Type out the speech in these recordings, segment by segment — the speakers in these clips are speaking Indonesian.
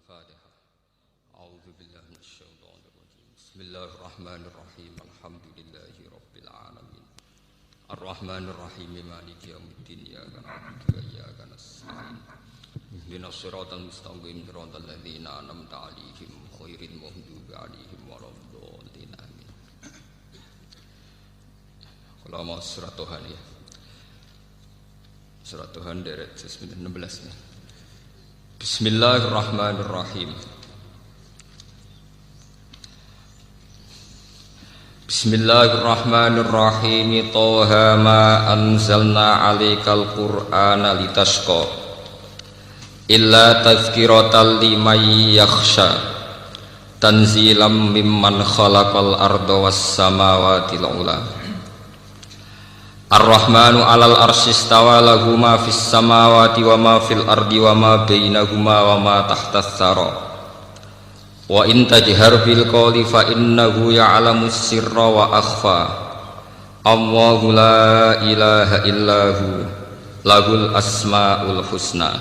Al-Fatihah. A'udzu billahi minasyaitonir rajim. Bismillahirrahmanirrahim. Alhamdulillahi rabbil alamin. Ar-Rahmanir Rahim. Maliki yaumiddin. Iyyaka na'budu wa iyyaka nasta'in. Ihdinas siratal mustaqim. Siratal ladzina an'amta 'alaihim ghairil maghdubi 'alaihim waladdallin. Amin. Kalau mau surat Tuhan ya. Surat Tuhan deret 16 ya. Bismillahirrahmanirrahim. Bismillahirrahmanirrahim. Toha ma anzalna 'alaikal qur'ana litashqa illa tazkiratan liman yakhsha tanzilam mimman khalaqal arda was samawati al-ula. Ar-Rahmanu 'alal arsy istawa lahu ma fis samawati wa ma fil ardi wa ma bainahuma wa ma tahtas tsara. Wa in tajhar bil qawli fa innahu ya'lamus sirra wa akhfa. Allahu la ilaha illahu lahul asmaul husna.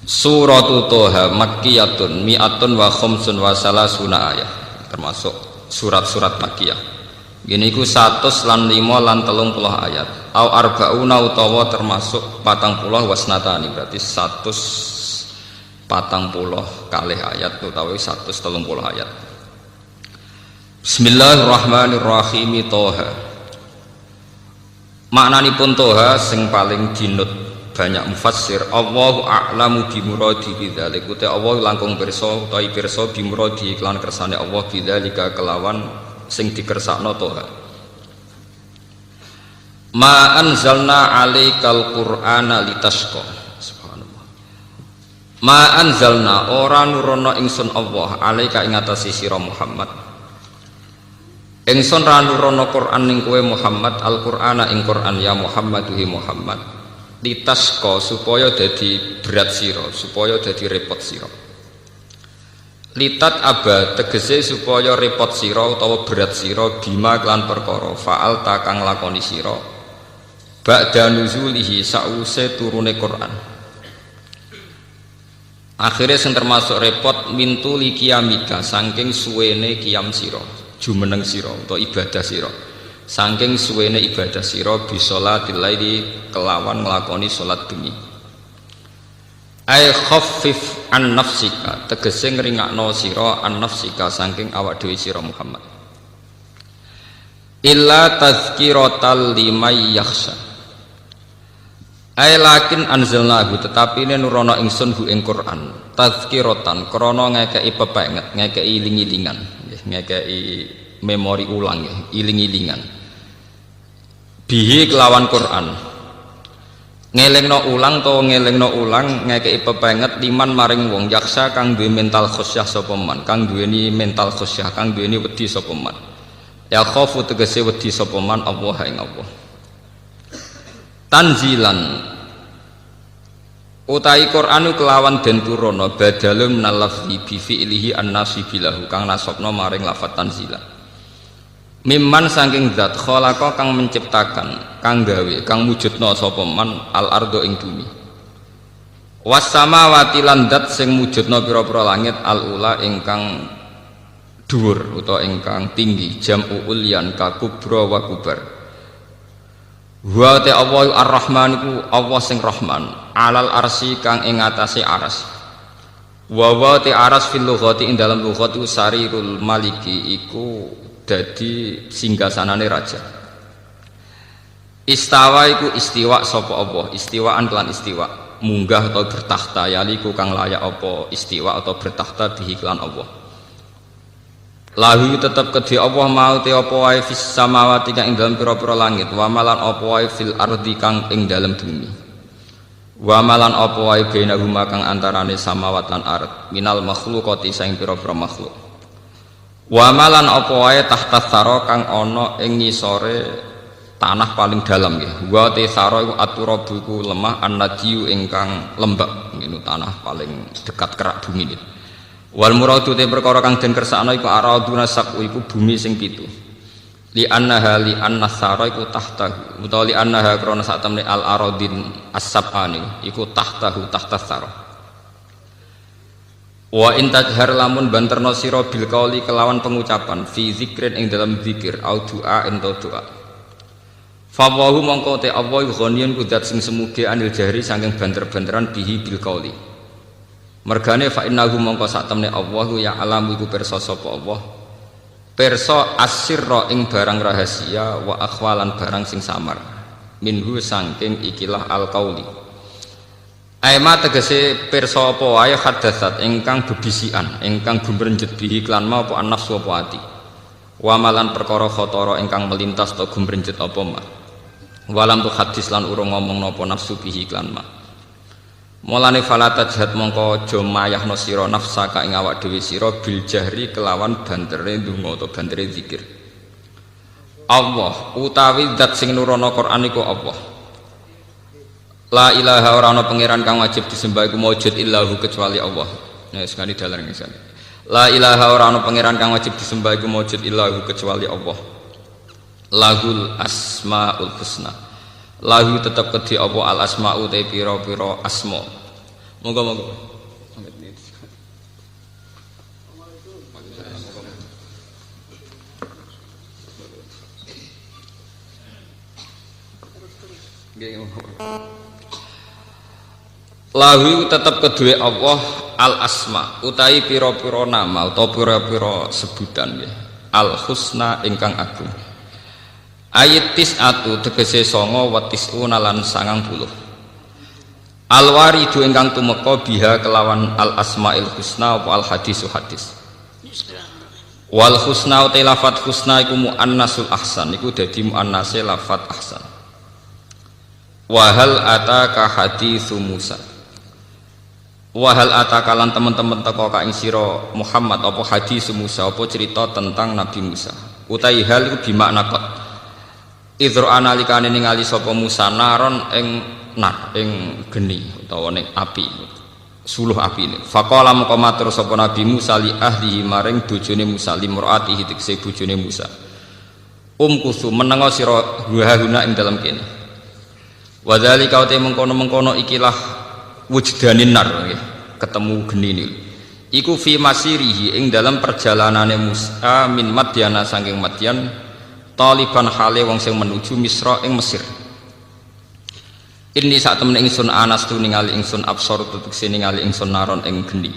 Suratu Toha makkiyatun mi'atun wa khamsun wa salasuna ayat, termasuk surat-surat makkiyah. Gini ku 100 lan 5 lan 30 ayat. Au arbauna utawa termasuk 40 wasnatani, berarti 140 kalih ayat utawa 130 ayat. Bismillahirrahmanirrahim. Toha. Maknanipun Toha sing paling dinut banyak mufassir, Allahu a'lamu bi muradi bidzalik. Uta Allah langkung pirsa utawi pirsa bi muradi iklan kersane Allah bidzalika kelawan sing dikersakno Toha. Ma anzalna 'alaikal qur'ana litashqa. Subhanallah. Ma anzalna ora nurono ingsun Allah 'alaika ing atase sira Muhammad. Ingsun ra nurono Qur'an ning kowe Muhammad, Al-Qur'ana ing Qur'an ya Muhammad hi Muhammad. Litashqa supaya dadi berat sira, supaya dadi repot sira. Litat aba tegese supaya repot sira utawa berat sira bima kelan perkara faal takang lakoni sira ba'da nuzulihi sause turune Quran. Akhirnya sing termasuk repot mintuli kiamika saking suwene kiam sira, jumeneng sira utawa ibadah sira, saking suwene ibadah sira bisolatil laili kelawan nglakoni salat bengi. Ai khaffif an nafsika tegese ngringakno sira an nafsika saking awak dhewe sira Muhammad. Illa tazkiratal liman yakhsha. Ai lakin anzalnahu tetapi ne nurono ingsun hu ing Quran tazkiratan krana ngekeki pepenget, ngekeki iling-ilingan, nggih ngekeki memori ulang nggih, iling-ilingan. Bihi kelawan Quran. Ngelingno ulang to ngelingno ulang ngekeki pepenget liman maring wong yaksa kang duwe mental khusyah sapa man, kang duweni mental khusyah, kang duweni wedi sapa man. Ya khofu tegese wedi sapa man Allah ing Allah. Tanzilan utai Qur'anu kelawan den turono badalun minal lafzi bi fi'lihi an-nasibilahu kang nasabna maring lafat tanzilan. Mimman saking zat khalaqa kang menciptakan, kang gawe, kang mujudna sapa man al ardo ing bumi. Was samawati lan zat sing mujudna pira-pira langit al ula ingkang dhuwur utawa ingkang tinggi, jam'u ulyan ka kubra wa kubar. Wa ta Allah ar-Rahman iku Allah sing Rahman, alal arsy kang ing atase aras. Wa ta aras fil lughati ing dalam lughat sarirul maliki iku dadi singgasanane raja. Istawa iku istiwa sapa Allah, istiwaan kelan istiwa, munggah atau bertakhta, yaliku kang layak apa istiwa atau bertakhta bihi kelan Allah. Lahu tetep kedhe Allah mau te apa wae fis samawati kang ing dalem pira-pira langit, wa malan apa wae fil ardi kang ing dalem bumi. Wa malan apa wae bainahuma kang antarane samawat lan ard, minal makhluqati saing pira-pira makhluk. Wa malan apa wae tahta tsara kang ana ing ngisore tanah paling dalam nggih. Wa te tsara iku aturabu iku lemah annadiyu ingkang lembab ngene tanah paling dekat kerak bumi niki. Wal muradu te perkara kang den kersakno iku araduna sab'u iku bumi sing 7. Li annaha li anna tsara iku tahtahu utawa li annaha krana sak temne al aradin as-sab'ani iku tahtahu tahta tsara. Wa in tajhar lamun banterno sira bil qauli kelawan pengucapan fi zikrin ing dalam zikir au doa ento doa. Fa wa mongko te Allah ghaniyun kudat sing semuge anil jahri saking banter-banteran bihi bil qauli. Mergane fa innahu mongko sak temne Allah ya alam iku pirsa sapa Allah. Pirsa asirra ing barang rahasia wa akhwalan barang sing samar. Minhu saking ikilah al qauli. Aima tegese pirsa apa wae hadatsat ingkang bebisian ingkang gumrenjet bihi klan ma apa nafsu apa ati wa malan perkara khatara ingkang melintas ta gumrenjet apa ma walam tu hadis lan urung ngomong napa nafsu bihi klan ma mulane falatat jad mongko aja mayahno sira nafsaka ing awak dhewe sira bil jahri kelawan bantere ndonga utawa bantere zikir Allah utawi zat sing nurono Quran iku Allah. La ilaha ora ana pangeran kang wajib disembah iku maujud illahu kecuali Allah. Nah, sekali dalan ngesane. La ilaha ora ana pangeran kang wajib disembah iku maujud illahu kecuali Allah. Lahul asmaul husna. Lahu tetep kedhi apa al asmau te pira-pira asma. Monggo-monggo. Lahu tetap kedua Allah al asma utai piro-piro nama atau piro-piro sebutan ya. Al husna ingkang agung. Ayat tis'atu tegese songo wa tis'una lan 90. Al waridu ingkang tumeka biha kelawan al asmail husna wal hadisu hadis. Wal husna utai lafat husna iku muannasul ahsan iku dadi muannase lafat ahsan. Wahal ataka haditsu Musa. Wahal atakalan teman-teman teko ka ing sira Muhammad apa hadis Musa apa cerita tentang Nabi Musa utai hal iku bimakna qad idro analikane ningali sapa Musa naron ing nar ing geni utawa ning api suluh api ini faqala maka matur sapa Nabi Musa li ahlihi maring bojone Musa limraatihi tekse bojone Musa kusu menengo sira guna ing dalem kene wa dzalika te mengkono-mengkono ikilah wujdanin nar ketemu geni ini iku fi masirihi ing dalam perjalanane Musa min Madyana saking Madyan taliban hale wong sing menuju Misra ing Mesir. Ini sak temen ingsun anas tu ningali ingsun absor tutuk ningali ingsun naron ing geni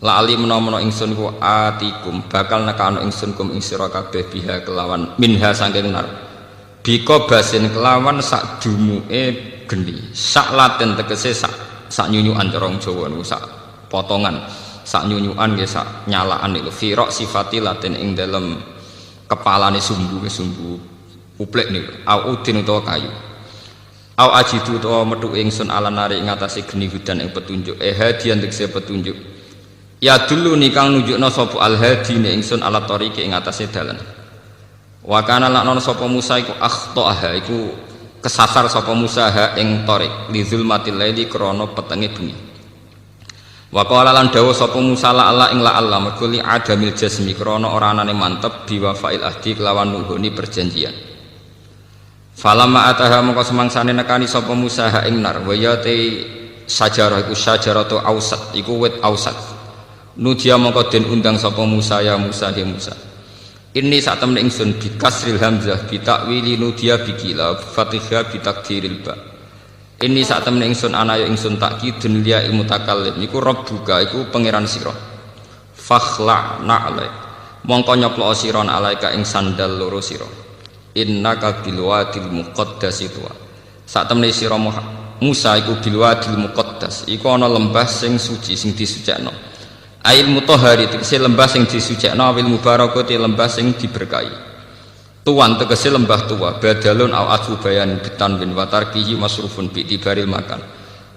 la ali menawa ingsun ku atikum bakal nekano ingsun kum ing sira kabeh biha kelawan minha saking nar bika basin kelawan sak dumuke geni sak laten tegese sak nyunyukan corong Jawa niku sak potongan sak nyunyukan nggih sak nyalaan niku firaq sifati laten ing dalem kepalane sumbu uplek niku au udin utawa kayu au ajidu utawa metu ingsun ala nari ing atase geni hudan ing petunjuk hadian tegese petunjuk ya dulu nikang nunjukna sapa al hadi ne ingsun ala tariqi ing atase dalan wa kana lan sapa Musa iku akhtaha iku kesasar sapa Musa ha ing tarik li zulmatil laili krana petenge bengi wa qala lan dawuh sapa Musa la Allah ing la Allah mergo li adamil jasmi krana ora anane mantep biwafail ahdi kelawan nuhuni perjanjian falamma ataha mongko semangsane nekani sapa Musa ha ing nar wa ya te sajarah iku sajaratu ausat iku wit ausat nudia mongko den undang sapa Musa ya Musa he Musa. Ini saat temen ingsun bikasril hamzah bitakwili nudia bikila fatihah bitakdiril ba. Ini saat temen ingsun anaya ingsun takkidun liya mutakallim iku rabbuka iku pangeran sira. Fakhla na'lai mongko nyoplo sira alaika ing sandal loro sira. Innaka bil wadil muqaddasi tuwa. Saat temen sira Musa iku bil wadil muqaddas iku ana lembah sing suci sing disucikno. Ail mutahhari tegese lembah sing disucikno awil mubarakati lembah sing diberkahi. Tuan tegese lembah tua badalun au asubayan bitan bin watarkihi masrufun bi tibaril makan.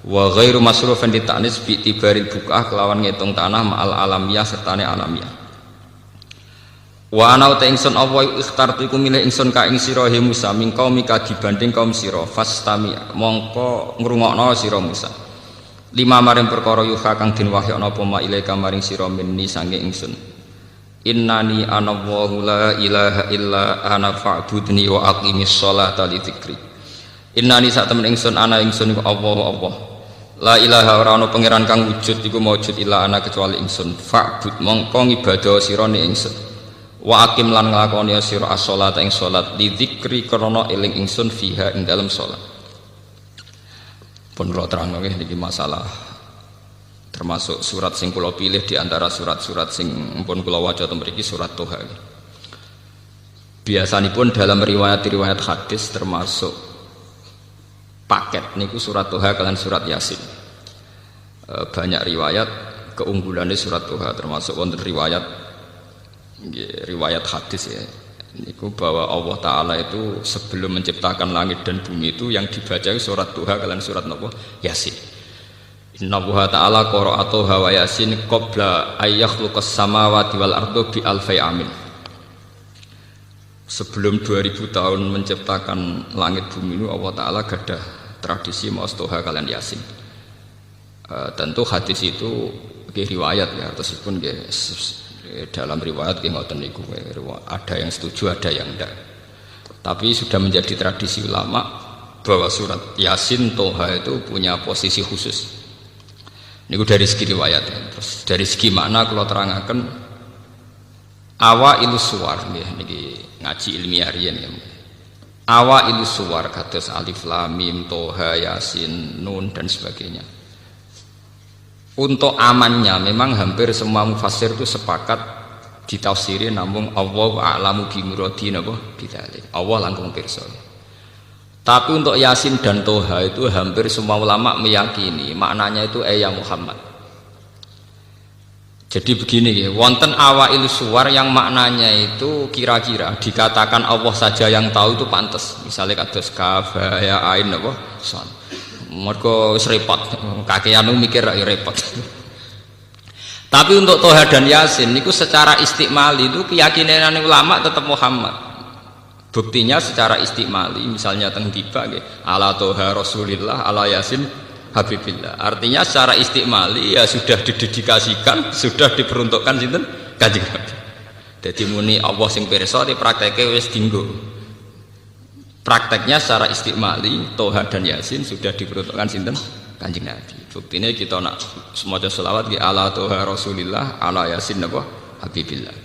Wa ghairu masrufan ditanis bi tibaril bukah kelawan ngitung tanah ma'al alamiah sertane alamiah. Wa ana ta ingsun Allah ikhtartu iku milih ingsun ka ing sira he Musa min qaumika dibanding kaum sira fastami mongko ngrungokno sira Musa. Lima maring perkara yuha kang den wahyana apa ma ilaika maring sira minni sange ingsun innani ana Allahu la ilaha illa ana fa'budni wa aqimis sholata li dzikri innani sak temen ingsun ana ingsun iku Allah La ilaha ora ana pangeran kang wujud iku maujud illa ana kecuali ingsun. Fa'bud mongko ibadah sira ning ingsun. Wa aqim lan nglakoni sira as-sholata ing salat li dzikri krana eling ingsun fiha ing dalem salat. Pun kula terangno nggih niki masalah termasuk surat sing kula pilih di antara surat-surat sing pun kula waca teng mriki surat Toha. Biasanipun dalam riwayat-riwayat hadis termasuk paket niku surat Toha kalian surat Yasin. Banyak riwayat keunggulannya surat Toha termasuk wonten riwayat hadis ya. Niku bahwa Allah Taala itu sebelum menciptakan langit dan bumi itu yang dibaca surat Toha kalian surat napa? Yasin. Inna Allah Taala qara'a Toha wa Yasin qabla ayyakhluqas samawati wal ardo bi alfi amin. Sebelum 2000 tahun menciptakan langit bumi itu Allah Ta'ala gadah tradisi maos Toha kalian Yasin. Tentu hadis itu riwayat ya, tersipun dalam riwayat ngoten niku ada yang setuju ada yang enggak. Tapi sudah menjadi tradisi ulama bahwa surat Yasin Toha itu punya posisi khusus. Niku dari segi riwayat ya. Terus dari segi makna kalau terangkan awailu suwar niki ngaji ilmiah riyen ya. Awailu suwar kados alif lam mim Toha Yasin Nun dan sebagainya. Untuk amannya memang hampir semua mufassir itu sepakat ditafsiri namun Allahu a'lamu bi muradi napa bidzalik. Allah langkung pirsa. Tapi untuk Yasin dan Toha itu hampir semua ulama meyakini maknanya itu ya Muhammad. Jadi begini ya, wonten awail suwar yang maknanya itu kira-kira dikatakan Allah saja yang tahu itu pantas. Misalnya kados kaf ya ain apa son. Mergo wis repot, kakean mikir repot. Tapi untuk Toha dan Yasin niku secara istikmali itu keyakinan ulama tetap Muhammad. Buktinya secara istikmali misalnya teng tiba nggih ala Toha Rasulillah ala Yasin Habibillah. Artinya secara istikmali ya sudah didedikasikan, sudah diperuntukkan sinten Kanjeng Nabi. Dadi muni Allah sing pirsa di prakteke wis dienggo. Prakteknya secara istikmali Toha dan Yasin sudah diperuntukkan sinten Kanjeng Nabi. Buktinya kita nak maca selawat nggih ala Toha Rasulillah ala Yasin apa Habibillah.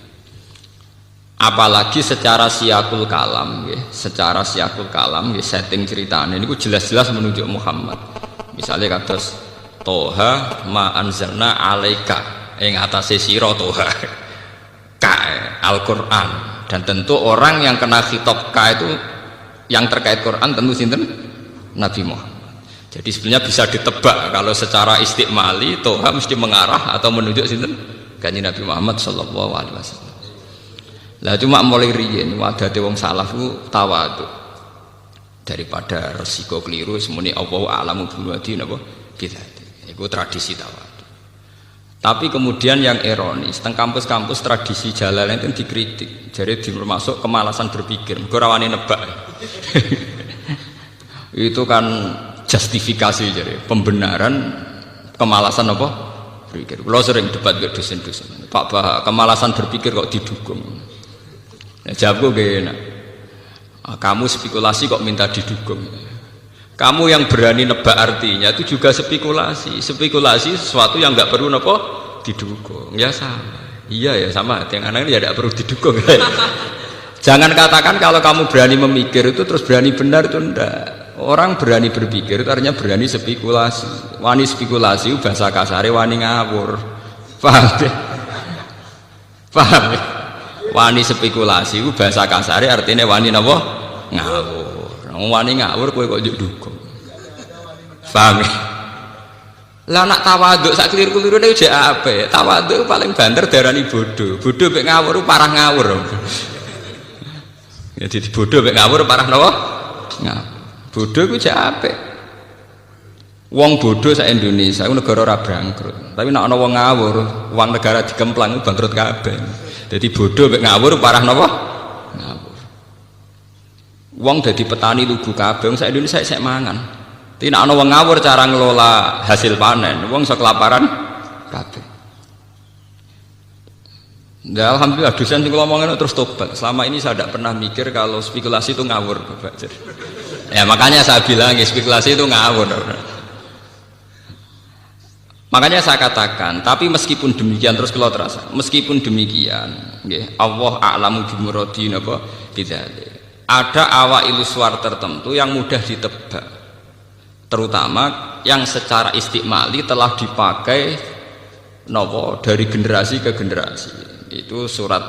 Apalagi secara siakul kalam nggih, secara siakul kalam nggih setting ceritane niku jelas-jelas menunjuk Muhammad. Misalnya kados Toha ma anzalna alaika ing atase sira Toha ka Al-Qur'an, dan tentu orang yang kena khitab ka itu yang terkait Quran tentu sinten Nabi Muhammad. Jadi sebenarnya bisa ditebak kalau secara istikmali Toha mesti mengarah atau menunjuk sinten Kanjeng Nabi Muhammad sallallahu alaihi wasallam. Lah cuma mulai riyen wadate wong salaf ku tawadhu. Daripada resiko keliru semuanya Allah a'lamu biwadi napa bidzati. Iku tradisi tawadhu. Tapi kemudian yang ironis teng kampus-kampus tradisi Jalalain itu dikritik. Jadi termasuk kemalasan berpikir. Mergo ora wani nebak. Itu kan justifikasi jadi pembenaran kemalasan apa? Berpikir. Kalau sering debat ke dosen-dosen. Pak Bah, kemalasan berpikir kok didukung. Nah, jawabku gak kamu spekulasi kok minta didukung. Kamu yang berani nebak artinya itu juga spekulasi. Spekulasi sesuatu yang nggak perlu apa didukung. Ya sama. Iya ya sama. Yang anak ini ya tidak perlu didukung. Jangan katakan kalau kamu berani memikir itu terus berani benar, itu enggak. Orang berani berpikir itu artinya berani spekulasi. Wani spekulasi bahasa kasare wani ngawur. Paham deh? Paham ya? Wani spekulasi itu bahasa kasare artinya wani napa ngawur. Wani ngawur kowe kok njuk dukung. Paham ya? Lah nak tawaduk sak keliru-kelirune jek apik. Tawaduk paling banter darani bodoh. Bodoh mek ngawur parah ngawur. Ya jadi bodoh mek ngawur parah napa? Ngawur. Bodoh ku jek apik. Wong bodoh sak Indonesia ku negara ora bangkrut. Tapi nek ana wong ngawur, uang negara dikemplang bangkrut kabeh. Jadi bodoh mek ngawur parah napa? Ngawur. Wong dadi petani lugu kabeh, wong sak Indonesia sik mangan. Tapi nek ana wong ngawur cara ngelola hasil panen, wong iso kelaparan kabeh. Nah, alhamdulillah dosen sing ngomongin terus tobat. Selama ini saya tidak pernah mikir kalau spekulasi itu ngawur, Bapak. Ya makanya saya bilang spekulasi itu ngawur. Makanya saya katakan, tapi meskipun demikian terus kalau terasa, meskipun demikian, nggih, Allah a'lamu bimuradi napa bidzalik. Ada awailu suar tertentu yang mudah ditebak, terutama yang secara istikmali telah dipakai napa dari generasi ke generasi. Itu surat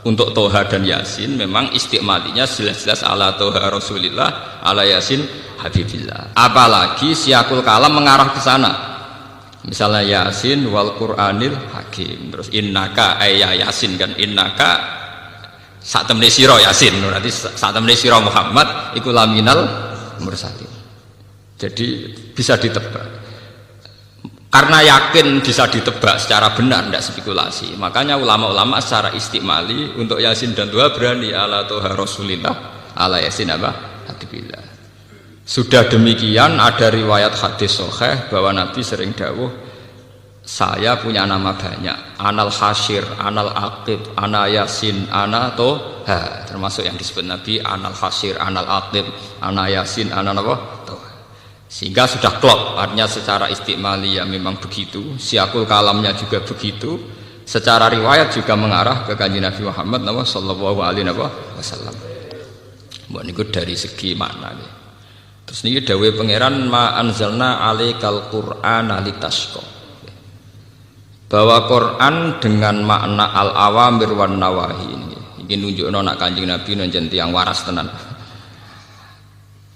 untuk Toha dan Yasin memang istikmalinya jelas-jelas ala Toha Rasulillah, ala Yasin Habibillah. Apalagi siakul kalam mengarah ke sana. Misalnya Yasin wal Qur'anil Hakim, terus innaka ayya Yasin kan, innaka sak temne sira Yasin, berarti sak temne sira Muhammad iku laminal mursalin. Jadi bisa ditebak. Karena yakin bisa ditebak secara benar, tidak spekulasi. Makanya ulama-ulama secara istikmali untuk Yasin dan Toha berani ala Toha Rasulillah, ala Yasin apa? Hadibillah. Sudah demikian ada riwayat hadis sahih bahwa Nabi sering dawuh, saya punya nama banyak, anal hasyir, anal aqib, ana yasin, ana toha, termasuk yang disebut Nabi anal hasyir, anal aqib, ana yasin, ana toha. Sehingga sudah klop, artinya secara istikmali ya memang begitu, siakul kalamnya juga begitu, secara riwayat juga mengarah ke kanjeng Nabi Muhammad sallallahu alaihi wasallam. Mbok niku dari segi makna nih. Terus niki dawuh pangeran ma anzalna alaikal qur'ana litasqa, bahwa Quran dengan makna al-awamir wan nawahi ini nunjukno nak Kanjeng Nabi nonjen tiyang waras tenan.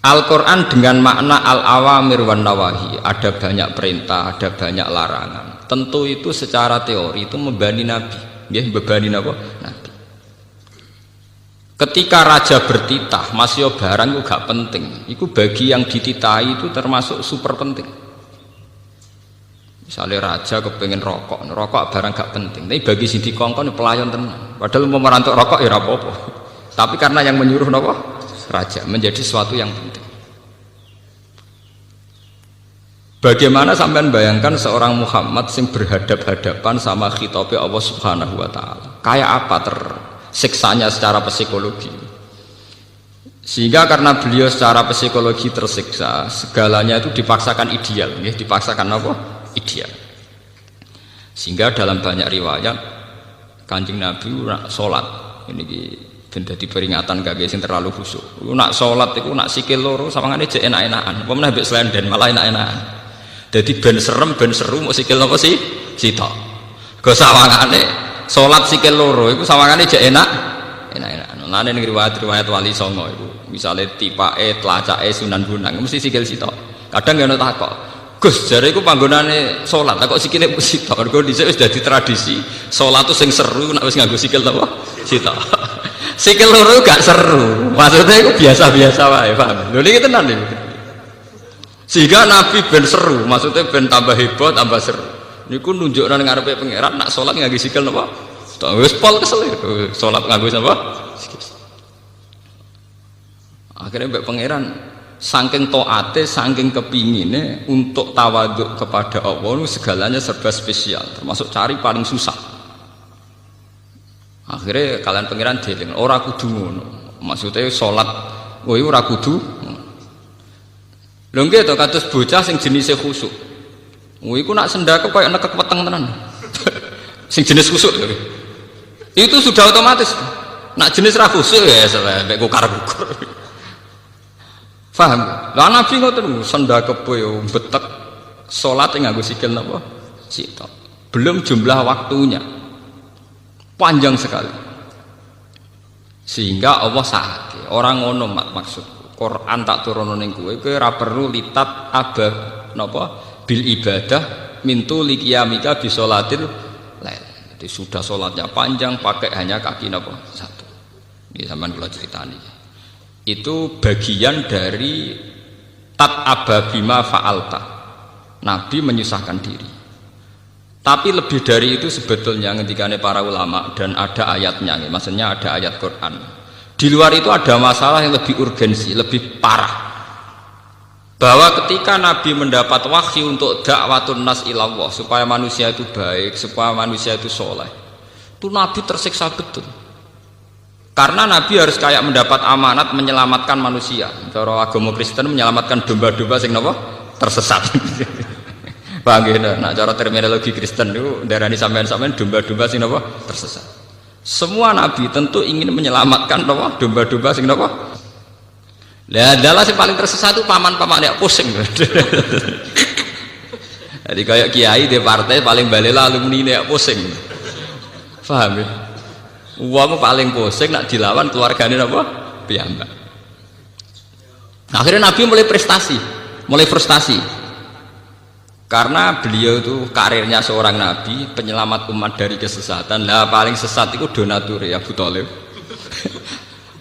Al-Quran dengan makna al-awamir wan nawahi, ada banyak perintah, ada banyak larangan. Tentu itu secara teori itu membebani Nabi, nggih, membebani napa? Nabi. Ketika raja bertitah, masih barang itu gak penting. Itu bagi yang dititahi itu termasuk super penting. Misalnya raja kepengen rokok, rokok barang gak penting. Tapi bagi sing dikongkon pelayan tenan. Padahal mau merantuk rokok ya apa-apa. Tapi karena yang menyuruh napa? Raja, menjadi sesuatu yang penting. Bagaimana sampean bayangkan seorang Muhammad yang berhadap-hadapan sama khitabe Allah Subhanahu wa taala? Kayak apa tersiksanya secara psikologi? Sehingga karena beliau secara psikologi tersiksa, segalanya itu dipaksakan ideal, ya, dipaksakan apa? Ideal. Sehingga dalam banyak riwayat Kanjeng Nabi nak salat ini benda di peringatan gak sing terlalu khusyuk. Nak salat iku nak sikil loro sawangane jek enak-enakan. Apa meneh mbek slenden malah enak-enakan. Dadi ben serem ben seru mau sikil apa sih? Sitok. Go sawangane salat sikil loro iku sawangane jek enak-enakan. Lan ning riwayat-riwayat wali songo iku misale tipake tlacake Sunan Bonang mesti sikil sitok. Kadang ya ono takok. Gus jare iku panggonane salat kok sikile sitok. Mergo dhisik wis dadi tradisi salat tuh sing seru nek wis nganggo sikil apa? Sitok. Sikil loro gak seru, maksudnya itu biasa-biasa wae, paham? Lho niki tenan iki. Sehingga Nabi ben seru, maksudnya ben tambah heboh, tambah seru. Niku nunjukno ning ngarepe pangeran nak salat nganggo sikil napa? Wis pol kesel salat nganggo napa? Akhirnya mbek pangeran saking taate, saking kepingine untuk tawaduk kepada Allah, segalanya serba spesial, termasuk cari paling susah. Akhirnya kalian pangeran dieling ora kudu ngono, maksudnya sholat kowe ora kudu lho nggih to kados bocah sing jenise khusuk kowe iku nak sendake koyo nekek weteng tenan sing jenis khusuk itu sudah otomatis. Nak jenis ra khusuk ya sampe kukar-kukur paham? Lah Nabi ngoten sendake yo betek salat nganggo sikil napa sitok, belum jumlah waktunya panjang sekali, sehingga Allah sahake orang ngono maksud Quran tak turun ning kowe ora perlu litat abad napa bil ibadah mintu liqiyamika bi sholatil lail. Jadi sudah sholatnya panjang pakai hanya kaki napa satu. Ini sampean kula critani. Itu bagian dari tat ababima fa'alta. Nabi menyusahkan diri. Tapi lebih dari itu sebetulnya ketika para ulama dan ada ayatnya, maksudnya ada ayat Quran. Di luar itu ada masalah yang lebih urgensi, lebih parah. Bahwa ketika Nabi mendapat wahyu untuk dakwatun nas ilallah, supaya manusia itu baik, supaya manusia itu soleh, itu Nabi tersiksa betul. Karena Nabi harus kayak mendapat amanat menyelamatkan manusia. Cara agama Kristen menyelamatkan domba-domba sing napa? Tersesat. Paham nggih? Nah, cara terminologi Kristen itu darani sampean-sampean domba-domba sing napa tersesat. Semua nabi tentu ingin menyelamatkan napa domba-domba sing napa. Lah adalah yang paling tersesat itu paman-paman yang pusing. Jadi kayak kiai di partai paling balela alumni yang pusing. Paham ya? Uang paling pusing nak dilawan keluarganya apa? Piyambak. Akhirnya Nabi mulai frustasi. Karena beliau itu karirnya seorang nabi, penyelamat umat dari kesesatan. Lah paling sesat itu donatur ya Abu Thalib.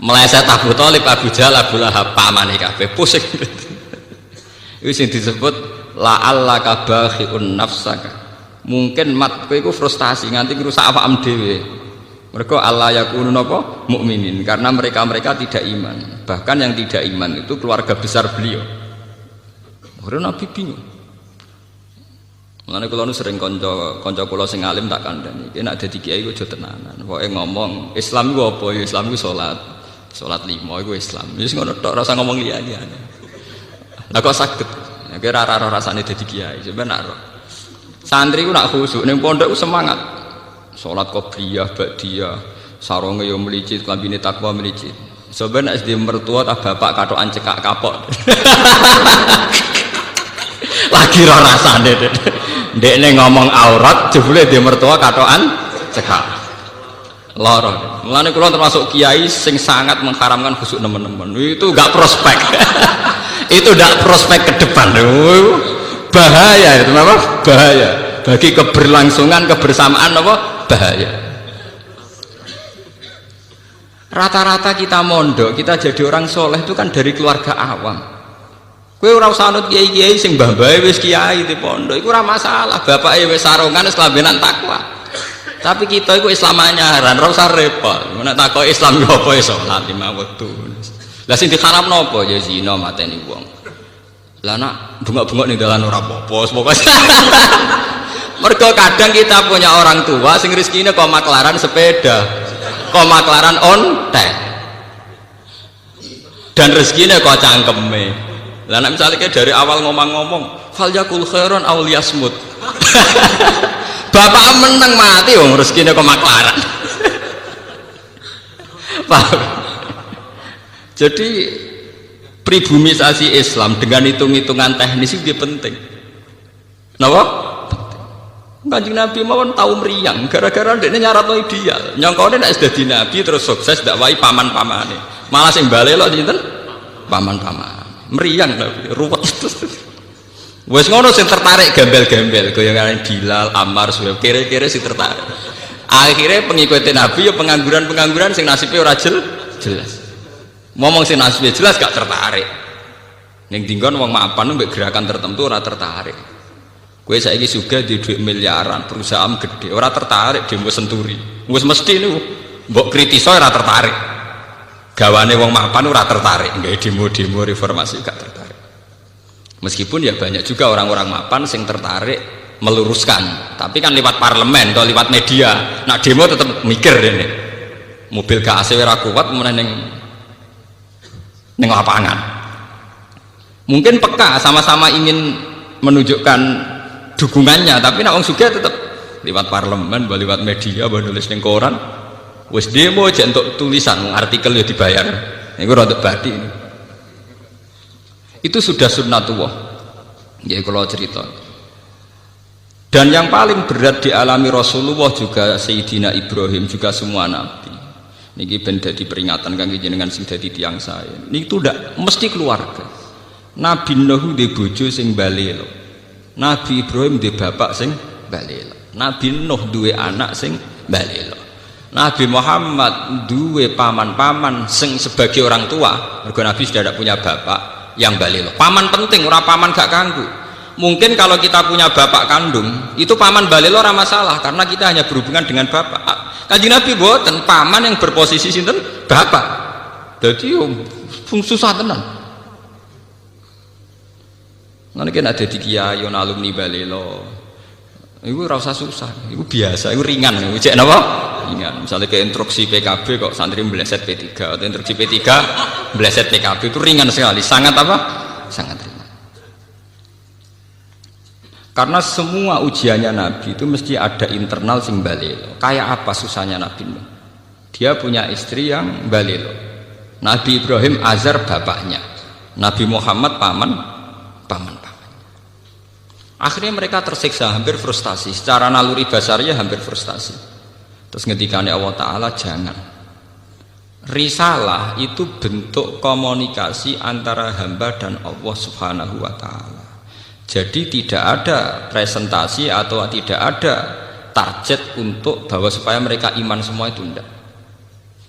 Meleset Abu Thalib, Abu Jahal, Abu Lahab, pamane kabeh pusing. Itu sing disebut la'allaka bakhi'un nafsaka. Mungkin mat kowe iku frustasi nganti ngrusak awakmu dhewe. Mergo Allah yakunu napa mukminin karena mereka tidak iman. Bahkan yang tidak iman itu keluarga besar beliau. Akhirnya Nabi bingung. Mulane kula nu sering kanca kula sing alim tak kandhani, iki nek dadi kiai aja tenanan. Pokoke ngomong Islam iku apa ya? Islam iku salat 5 iku Islam. Wis ngono tok, ora usah ngomong liya-liyane. Lah kok saged? Nek ora rasane dadi kiai, sampeyan nak santri ku nak khusuk ning pondok ku semangat. Salat qobliyah, ba'diyah, sarunge yo melicit, klambine takwa melicit. Sampeyan nek SD mertua tak bapak katokan cekak kapok. Lagi ora rasane ndekne ngomong aurat jebule dia mertua katokan cekak lara. Mulane kula termasuk kiai sing sangat mengharamkan khusuk nemen-nemen. Itu enggak prospek. Itu enggak prospek ke depan. Bahaya itu apa? Bahaya bagi keberlangsungan kebersamaan apa? Bahaya. Rata-rata kita mondok, kita jadi orang soleh itu kan dari keluarga awam. Kowe ora usah anut kiai-kiai sing mbah-mbahe wis kiai di pondok iku ora masalah, bapake wis sarungan wis kelambenan takwa. Tapi kita iku Islam anyaran, ora usah repot. Nek takoki Islam yo apa ya salat 5 wektu. Lah sing diharamno apa ya zina mateni wong. Lah nak bungak-bungak ning dalan ora apa-apa, pokoke. Mergo kadang kita punya orang tua sing rezekine kok maklaran sepeda, kok maklaran ontek. Dan rezekine kok cangkeme. Lah nek misalnya dari awal ngomong-ngomong fal yakul khairan aw liyasmut. Bapak meneng mati wong rezekine kok maklaran. Paham? Jadi pribumisasi Islam dengan hitung-hitungan teknis itu penting. Napa? Penting. Kanjeng Nabi mawon tahu meriang gara-gara ndekne nyaratno ideal. Nyongkone nek dadi nabi terus sukses dakwai paman-pamane. Malah sing balelo sinten? Paman-paman. Meriang tapi ruwet. Wes ngono sing tertarik gembel-gembel goyangane Bilal, Ammar, Suhaib kira-kira sing tertarik. Akhirnya pengikut Nabi ya pengangguran sing nasibnya ora jelas. Ngomong sing nasibnya jelas gak tertarik. Ning dinggon wong mapan mbek gerakan tertentu ora tertarik. Kowe saiki sugih di duit miliaran, perusahaan gede, ora tertarik demo senturi. Wis mesti niku mbok kritiso ora tertarik. Gawane wong mapan ora tertarik, nggak demo-demo reformasi gak tertarik. Meskipun ya banyak juga orang-orang mapan sing tertarik meluruskan, tapi kan lewat parlemen atau lewat media. Nak demo tetap mikir dene. Mobil KAC ora kuat meneh ning lapangan. Mungkin peka sama-sama ingin menunjukkan dukungannya, tapi nak wong sugih tetap lewat parlemen, lewat media, nulis ning koran. Wis demo aja untuk tulisan artikel ya dibayar. Niku rada badi ini. Itu sudah sunnatullah. Ya kalau cerita. Dan yang paling berat dialami Rasulullah juga Sayyidina Ibrahim juga semua nabi. Niki ben dadi peringatan kangge jenengan sing dadi tiyang saya. Niku ndak mesti keluarga. Nabi Nuh di bojo sing balelo. Nabi Ibrahim di bapak sing balelo. Nabi Nuh duwe anak sing balelo. Nabi Muhammad duwe paman-paman sing sebagai orang tua. Mergo Nabi sudah tidak punya bapak yang balelo. Paman penting, ora paman gak kanggu. Mungkin kalau kita punya bapak kandung, itu paman balelo ora masalah karena kita hanya berhubungan dengan bapak. Kanjeng Nabi boten paman yang berposisi sinten? Bapak. Dadi yo susah tenan. Ngene iki nek dadi kiai ana alumni balelo. Iku ora usah susah, iku biasa, iku ringan, iku cek napa? Ringan. Misalnya ke instruksi PKB kok santri meleset P3 atau instruksi P3 meleset PKB itu ringan sekali, sangat apa? Sangat ringan. Karena semua ujiannya Nabi itu mesti ada internal sing balelo. Kayak apa susahnya Nabi Nuh? Dia punya istri yang balelo. Nabi Ibrahim Azar bapaknya, Nabi Muhammad paman. Akhirnya mereka tersiksa, hampir frustasi. Secara naluri basarnya hampir frustasi. Terus ngendikane Allah Ta'ala, jangan. Risalah itu bentuk komunikasi antara hamba dan Allah Subhanahu wa Ta'ala. Jadi tidak ada presentasi atau tidak ada target untuk bahwa supaya mereka iman semua itu tidak.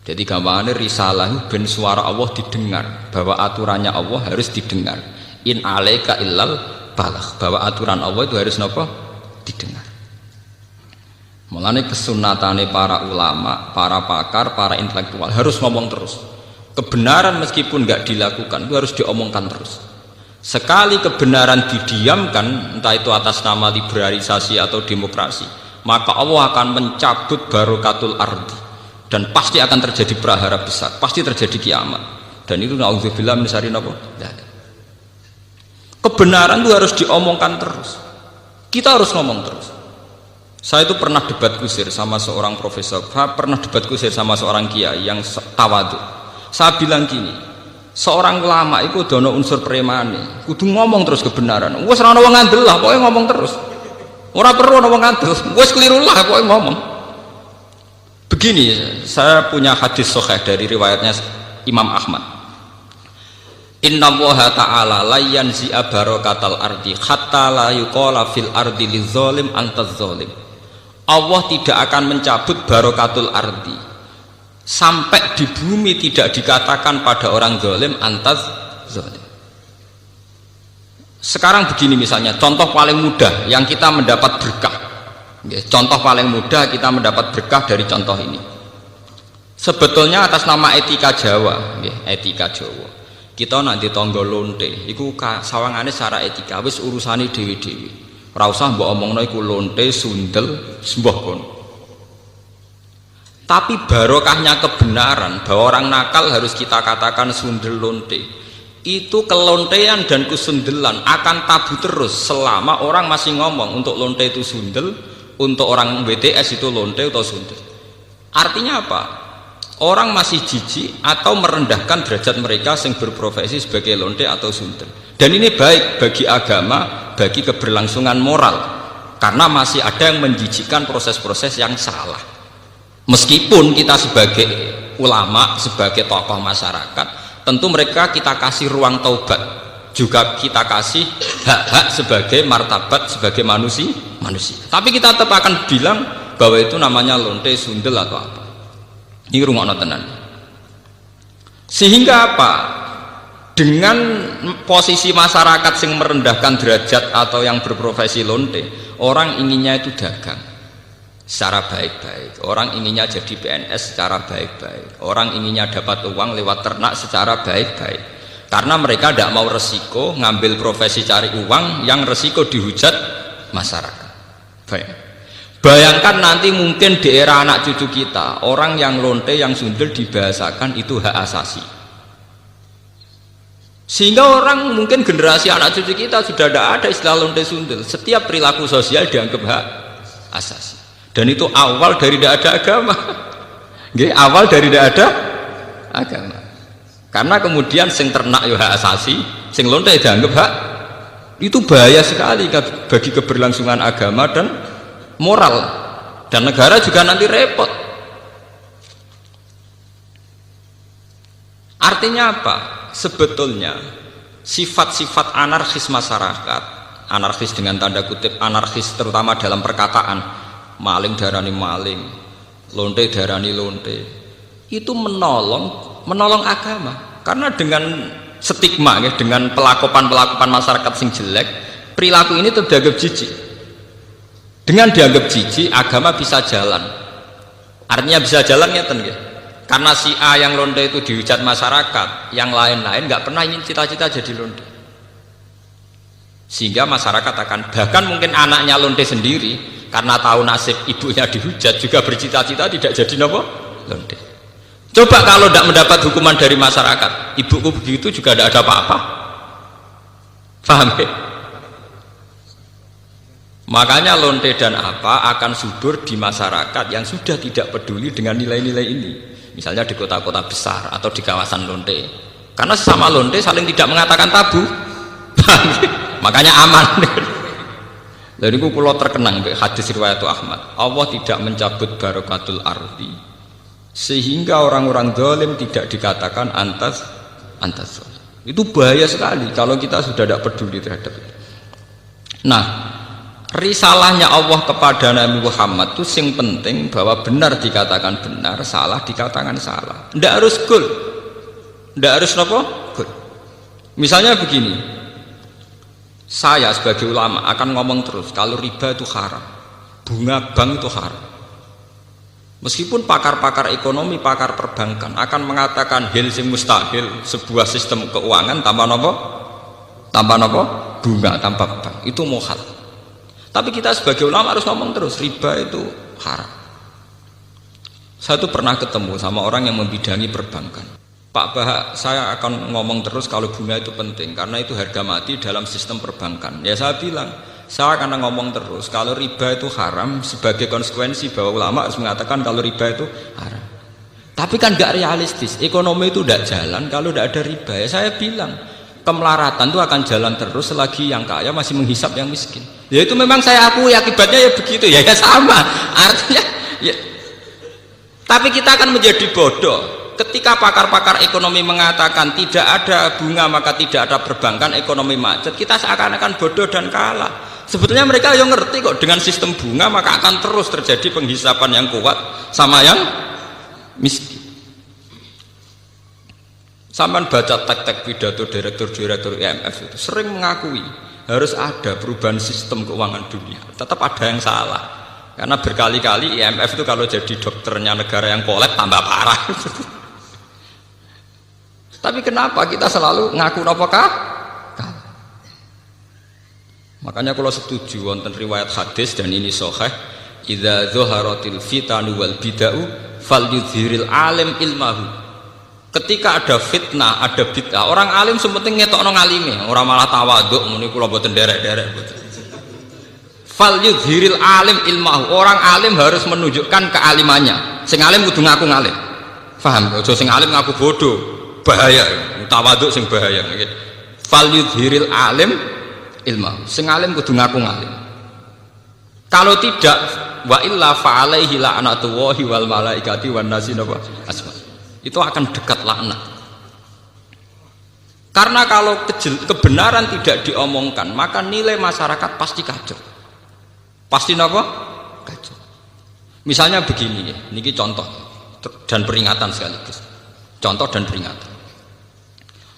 Jadi gambarannya risalah ben suara Allah didengar, bahwa aturannya Allah harus didengar. In alaika illal balagh, bahwa aturan Allah itu harus napa? Didengar. Mulane kesunatane para ulama, para pakar, para intelektual harus ngomong terus. Kebenaran meskipun nggak dilakukan itu harus diomongkan terus. Sekali kebenaran didiamkan, entah itu atas nama liberalisasi atau demokrasi, maka Allah akan mencabut barokatul ardi dan pasti akan terjadi prahara besar, pasti terjadi kiamat. Dan itu naudzubillah min syarri napa? Kebenaran itu harus diomongkan terus. Kita harus ngomong terus. Saya itu pernah debat kusir sama seorang profesor, pernah debat kusir sama seorang kiai yang tawadhu. Saya bilang gini, seorang ulama itu dono unsur premane, kudu ngomong terus kebenaran. Wes ora ono wong ngandel lah, pokoke ngomong terus. Ora perlu ono wong ngandel, wes keliru lah pokoke ngomong. Begini, saya punya hadis sahih dari riwayatnya Imam Ahmad. Inna Allaha ta'ala la yanzi'a barakatal ardi hatta la yuqala fil ardi lizalim antaz zalim. Allah tidak akan mencabut barokatul ardi sampai di bumi tidak dikatakan pada orang zalim antaz zalim. Sekarang begini misalnya, contoh paling mudah yang kita mendapat berkah. Contoh paling mudah kita mendapat berkah dari contoh ini. Sebetulnya atas nama etika Jawa, etika Jawa. Kita nanti tonggo lonte, iku sawangane secara etika wis urusane dewi-dewi. Ora usah mbok omongno iku lonte, sundel, sembah kono. Tapi barokahnya kebenaran bahwa orang nakal harus kita katakan sundel lonte. Itu kelontean dan kesundelan akan tabu terus selama orang masih ngomong untuk lonte itu sundel, untuk orang BTS itu lonte atau sundel. Artinya apa? Orang masih jijik atau merendahkan derajat mereka yang berprofesi sebagai lonte atau sundel. Dan ini baik bagi agama, bagi keberlangsungan moral, karena masih ada yang menjijikkan proses-proses yang salah. Meskipun kita sebagai ulama, sebagai tokoh masyarakat, tentu mereka kita kasih ruang taubat, juga kita kasih hak-hak sebagai martabat, sebagai manusia. Tapi kita tetap akan bilang bahwa itu namanya lonte, sundel atau apa. Ini rumah tenan. Sehingga apa? Dengan posisi masyarakat yang merendahkan derajat atau yang berprofesi lonte, orang inginnya itu dagang secara baik-baik, orang inginnya jadi PNS secara baik-baik, orang inginnya dapat uang lewat ternak secara baik-baik, karena mereka tidak mau resiko ngambil profesi cari uang yang resiko dihujat masyarakat. Baik. Bayangkan nanti mungkin di era anak cucu kita, orang yang lonte, yang sundel dibahasakan itu hak asasi. Sehingga orang mungkin generasi anak cucu kita sudah tidak ada istilah lonte sundel. Setiap perilaku sosial dianggap hak asasi. Dan itu awal dari tidak ada agama. Awal dari tidak ada agama. Karena kemudian sing ternak ya hak asasi, sing lonte dianggap hak. Itu bahaya sekali bagi keberlangsungan agama dan moral, dan negara juga nanti repot. Artinya apa? Sebetulnya sifat-sifat anarkis masyarakat, anarkis dengan tanda kutip anarkis terutama dalam perkataan, maling darani maling, lonte darani lonte, itu menolong agama. Karena dengan stigma, dengan pelakupan masyarakat sing jelek, perilaku ini terdianggap jijik. Dengan dianggap jijik, agama bisa jalan. Artinya bisa jalan ngeten nggih. Karena si A yang lonte itu dihujat masyarakat, yang lain-lain nggak pernah ingin cita-cita jadi lonte. Sehingga masyarakat akan, bahkan mungkin anaknya lonte sendiri, karena tahu nasib ibunya dihujat, juga bercita-cita tidak jadi nopo lonte. Coba kalau tidak mendapat hukuman dari masyarakat, ibuku begitu juga tidak ada apa-apa. Paham ya? Makanya lonte dan apa akan subur di masyarakat yang sudah tidak peduli dengan nilai-nilai ini. Misalnya di kota-kota besar atau di kawasan lonte. Karena sesama lonte saling tidak mengatakan tabu. Makanya aman. Dari itu pulau terkenang hadis riwayat Ahmad. Allah tidak mencabut barakatul ardi sehingga orang-orang zalim tidak dikatakan antas. Itu bahaya sekali kalau kita sudah tidak peduli terhadap itu. Nah, risalahnya Allah kepada Nabi Muhammad itu sing penting bahwa benar dikatakan benar, salah dikatakan salah. Tidak harus gol, tidak harus apa? Gol. Misalnya begini, saya sebagai ulama akan ngomong terus kalau riba itu haram, bunga bank itu haram. Meskipun pakar-pakar ekonomi, pakar perbankan akan mengatakan hil sing mustahil, sebuah sistem keuangan tanpa apa? Tanpa apa? Bunga, tanpa bank. Itu muhal. Tapi kita sebagai ulama harus ngomong terus, riba itu haram. Saya tuh pernah ketemu sama orang yang membidangi perbankan. Pak Bahak, saya akan ngomong terus kalau bunga itu penting, karena itu harga mati dalam sistem perbankan. Ya saya bilang, saya akan ngomong terus kalau riba itu haram sebagai konsekuensi bahwa ulama harus mengatakan kalau riba itu haram. Tapi kan gak realistis, ekonomi itu tidak jalan kalau tidak ada riba. Ya saya bilang, kemelaratan itu akan jalan terus selagi yang kaya masih menghisap yang miskin. Ya itu memang saya akui akibatnya ya begitu, ya sama. Artinya ya. Tapi kita akan menjadi bodoh ketika pakar-pakar ekonomi mengatakan tidak ada bunga maka tidak ada perbankan, ekonomi macet. Kita seakan-akan bodoh dan kalah. Sebetulnya mereka yang ngerti kok dengan sistem bunga maka akan terus terjadi penghisapan yang kuat sama yang miskin. Sampai baca tek-tek pidato direktur-direktur IMF itu sering mengakui harus ada perubahan sistem keuangan dunia. Tetap ada yang salah. Karena berkali-kali IMF itu kalau jadi dokternya negara yang kolab tambah parah. Tapi kenapa kita selalu ngaku apakah? Makanya kalau setuju wonten riwayat hadis dan ini sahih, idza dzaharatil fitanu wal bid'ah falyudhiril alim ilmahu. Ketika ada fitnah, ada bid'ah, orang alim sementing ngetokno ngalime, ora malah tawaduk muni kula mboten derek-derek mboten. Falyudhiril alim ilmahu. Orang alim harus menunjukkan kealimannya. Sing alim kudu ngaku ngalim. Paham? Aja sing alim ngaku bodoh. Bahaya. Tawaduk sing bahaya nggih. Falyudhiril alim ilmu, sing alim kudu ngaku ngalim. Kalau tidak, wa illa fa alaihi la'natullahi wal malaikati wan nasi asma. Itu akan dekat laknat. Karena kalau kebenaran tidak diomongkan, maka nilai masyarakat pasti kacau. Pasti napa? Kacau. Misalnya begini, niki contoh dan peringatan sekaligus. Contoh dan peringatan.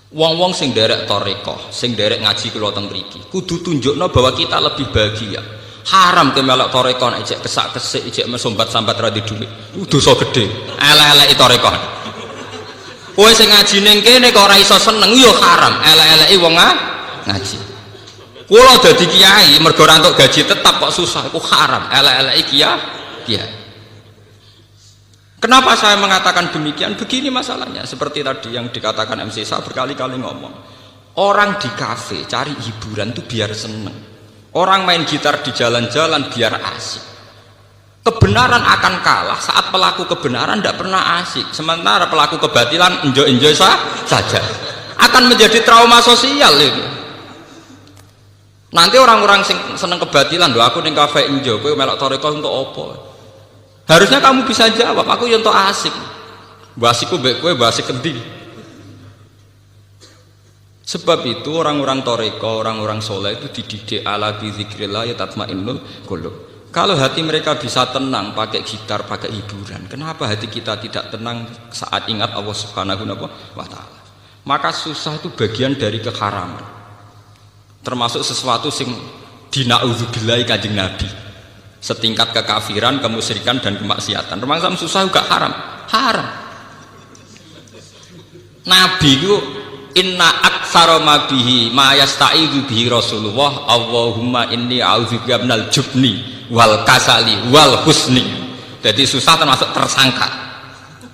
Wong-wong sing derek toreko, sing derek ngaji kula teng mriki, kudu tunjukno bahwa kita lebih bahagia. Haram ke melok toreko nek ijek kesak-kesik, ijek mesombat-sambat ra di dhuwit. Dosa gedhe. Elek-eleki toreko. Kowe sing ngaji ning kene kok ora iso seneng ya haram. Elek-eleki wong ngaji. Kula dadi kiai mergo ora entuk gaji tetap kok susah, iku haram. Elek-eleki kiai. Kenapa saya mengatakan demikian? Begini masalahnya, seperti tadi yang dikatakan MC saya berkali-kali ngomong. Orang di kafe cari hiburan itu biar seneng. Orang main gitar di jalan-jalan biar asik. Kebenaran akan kalah saat pelaku kebenaran tidak pernah asik. Sementara pelaku kebatilan enjoy-enjoy saja. Akan menjadi trauma sosial itu. Nanti orang-orang seneng kebatilan, loh aku ning kafe enjoy, kowe melok toreko untuk apa? Harusnya kamu bisa jawab, aku yang tok asik. Basiku mbek kowe basik kendi. Sebab itu orang-orang toreko, orang-orang soleh itu dididik ala bizikrillah ya tatmainnul qulub. Kalau hati mereka bisa tenang pakai gitar, pakai hiburan, kenapa hati kita tidak tenang saat ingat Allah Subhanahu wa taala? Maka susah itu bagian dari keharaman. Termasuk sesuatu sing dinauzubillahi kanjeng Nabi. Setingkat kekafiran, kemusyrikan dan kemaksiatan. Termasuk susah juga haram. Haram. Nabi itu inna aktsara ma bihi ma yasta'idzu bihi Rasulullah Allahumma inni a'udzubika minal jubni wal kasali wal husni. Jadi susah termasuk tersangka.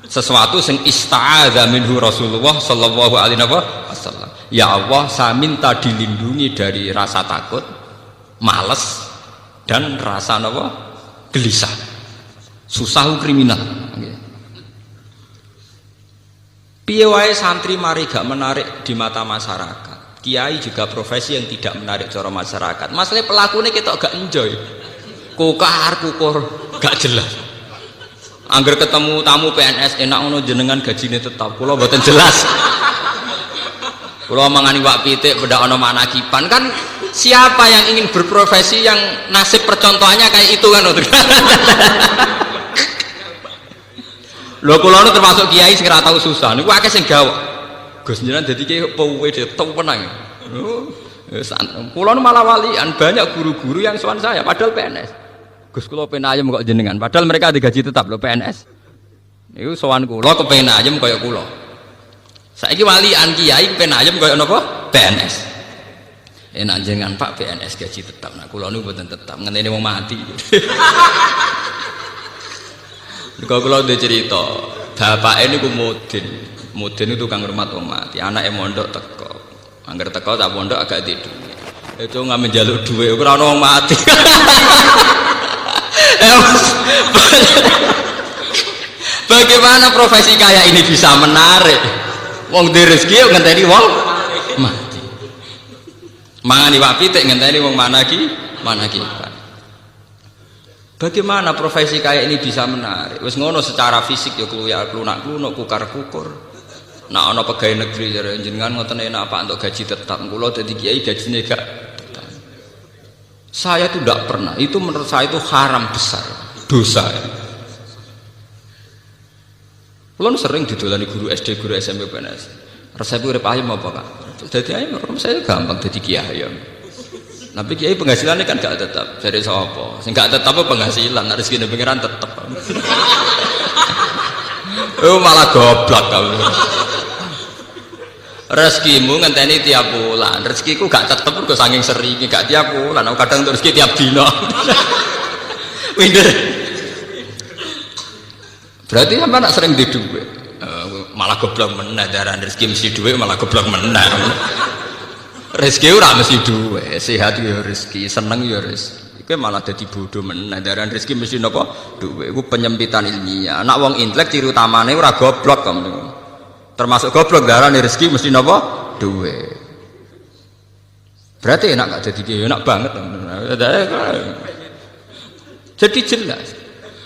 Sesuatu sing ista'adza minhu Rasulullah sallallahu alaihi wasallam. Ya Allah, saya minta dilindungi dari rasa takut, malas, dan rasa napa gelisah. Susah kriminal. Piye wae santri mari gak menarik di mata masyarakat. Kiai juga profesi yang tidak menarik cara masyarakat. Masalah pelakunya kita gak enjoy. Kukar kukur gak jelas. Angger ketemu tamu PNS enak ngono jenengan gajine tetap. Kula mboten jelas. Kula mangani wak pitik beda ana manakipan kan siapa yang ingin berprofesi yang nasib percontohannya kayak itu kan. Lho kula nu termasuk kiai sing ora tau susah niku akeh sing gawok. Gus jenengan dadi kiai powe tau penang. Kula nu malah walian banyak guru-guru yang sowan saya padahal PNS. Gus kula pengen ayem kok jenengan padahal mereka digaji tetap lho PNS. Niku sowan kula kepengin ayem kaya kula. Saiki walian kiai pengen ayem kaya napa? PNS. Enak jenengan Pak PNS gaji tetap. Nah kula nu mboten tetap ngenteni wong mati. Kalau kalau udah cerita, bapak ini ku mudin itu tukang rumah wong mati, anaknya mondok teko, angger teko tak mondok agak tidur, itu nggak menjaluk duit, kurang wong mati. Bagaimana profesi kayak ini bisa menarik? Wong di rezeki ngenteni wong mati, mangani wak pitik ngenteni wong managi. Bagaimana profesi kayak ini bisa menarik? Wis ngono secara fisik ya klunak-klunuk kukar-kukur. Nah ana pegawai negeri jenengan ngoten enak Pak untuk gaji tetap. Kula dadi kiai gajine gak tetap. Saya itu tidak pernah. Itu menurut saya itu haram besar, dosa. Kula sering didolani guru SD, guru SMP PNS. Resep urip ayem apa Kak? Dadi ayem saya gampang dadi kiai. Tapi kiai penghasilannya kan gak tetap dari sapa sing gak tetap penghasilan rezeki pengiran tetap. Malah goblok kamu. Rezekimu ngenteni tiap bulan, rezekiku gak tetep kok saking sering gak tiap bulan, kadang rezeki tiap dino. Winder. Berarti sampe nak sering di duit. Malah goblok meneh daran rezeki mesti duit malah goblok meneh. Rezeki ora mesti duwe, sehat ya rezeki, seneng ya rezeki. Iku malah dadi bodoh meneh. Daran rezeki mesti napa? Duwe. Iku penyempitan ilmiah. Nek wong intelek ciri utamane ora goblok kok. Termasuk goblok darane rezeki mesti napa? Duwe. Berarti enak gak dadi kiai, enak banget. Jadi jelas.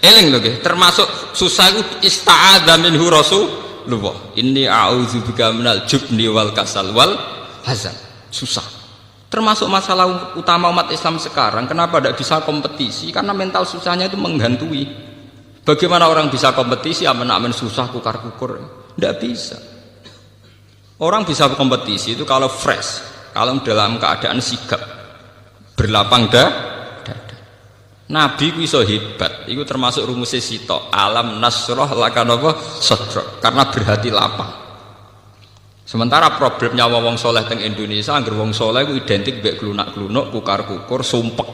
Eling lho nggih, termasuk susah iku ista'adza minhu Rasulullah. Inni a'udzubika minal jubni wal kasal wal hazan. Susah. Termasuk masalah utama umat Islam sekarang, kenapa tidak bisa kompetisi? Karena mental susahnya itu menghantui. Bagaimana orang bisa kompetisi aman-aman susah kukar-kukur? Tidak bisa. Orang bisa kompetisi itu kalau fresh, kalau dalam keadaan sigap, berlapang dada. Nabi ku iso hebat, itu termasuk rumusnya sito. Alam nasroh lakanova sodrok, karena berhati lapang. Sementara problemnya wong soleh teng Indonesia, angger wong soleh ku identik mbek klunak-klunuk, kukar-kukur, sumpek.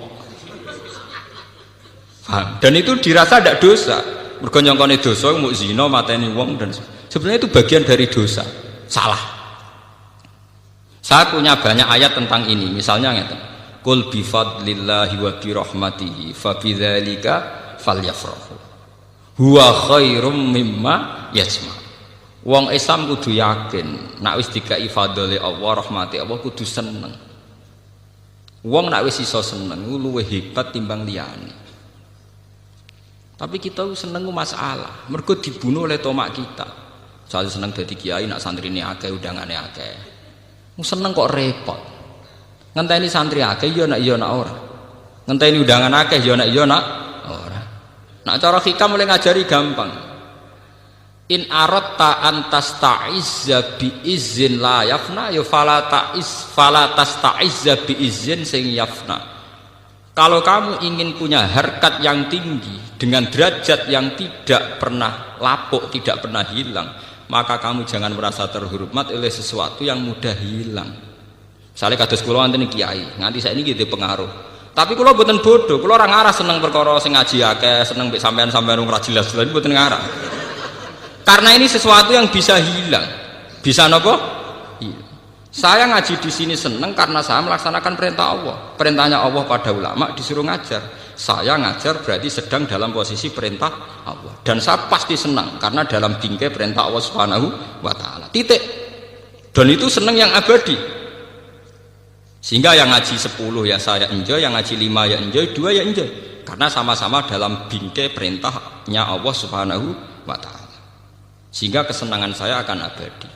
Paham? Dan itu dirasa tidak dosa. Mergo nyongkone dosa mu zina, mateni wong dan sebenarnya itu bagian dari dosa. Salah. Saya punya banyak ayat tentang ini. Misalnya ngeten. Qul bi fadlillahi wa bi rahmatihi fa bidzalika falyafrahu. Huwa khairum mimma yajma'. Wong Islam kudu yakin, nak wis dikai fadhole Allah, rahmati Allah kudu seneng. Wong nak wis iso seneng luwih hebat timbang liyane. Tapi kita seneng masalah, mergo dibunuh oleh tomak kita. Saya seneng dadi kiai nak santrine akeh, undangane akeh. Seneng kok repot. Ngenteni santri akeh ya nak ora. Ngenteni undangan akeh ya nak ora. Nak cara hikam mulai ngajari gampang. In aratta antas ta'izza bi izin la yafna ya fala tasta'izza bi izin sing yafna. Kalau kamu ingin punya harkat yang tinggi dengan derajat yang tidak pernah lapuk, tidak pernah hilang, maka kamu jangan merasa terhormat oleh sesuatu yang mudah hilang. Misalnya kados kula wonten kiai, nganti saiki nggih pengaruh. Tapi kula mboten bodoh, kula ora ngarah seneng perkara sing ngaji akeh, seneng mbek sampean-sampean ora jelas-jelas mboten ngarah. Karena ini sesuatu yang bisa hilang. Bisa napa? Saya ngaji di sini seneng karena saya melaksanakan perintah Allah. Perintahnya Allah pada ulama disuruh ngajar. Saya ngajar berarti sedang dalam posisi perintah Allah. Dan saya pasti senang karena dalam bingkai perintah Allah Subhanahu wa taala. Titik. Dan itu senang yang abadi. Sehingga yang ngaji 10 ya saya enjoy, yang ngaji 5 ya enjoy, 2 ya enjoy. Karena sama-sama dalam bingkai perintahnya Allah Subhanahu wa taala. Sehingga kesenangan saya akan abadi.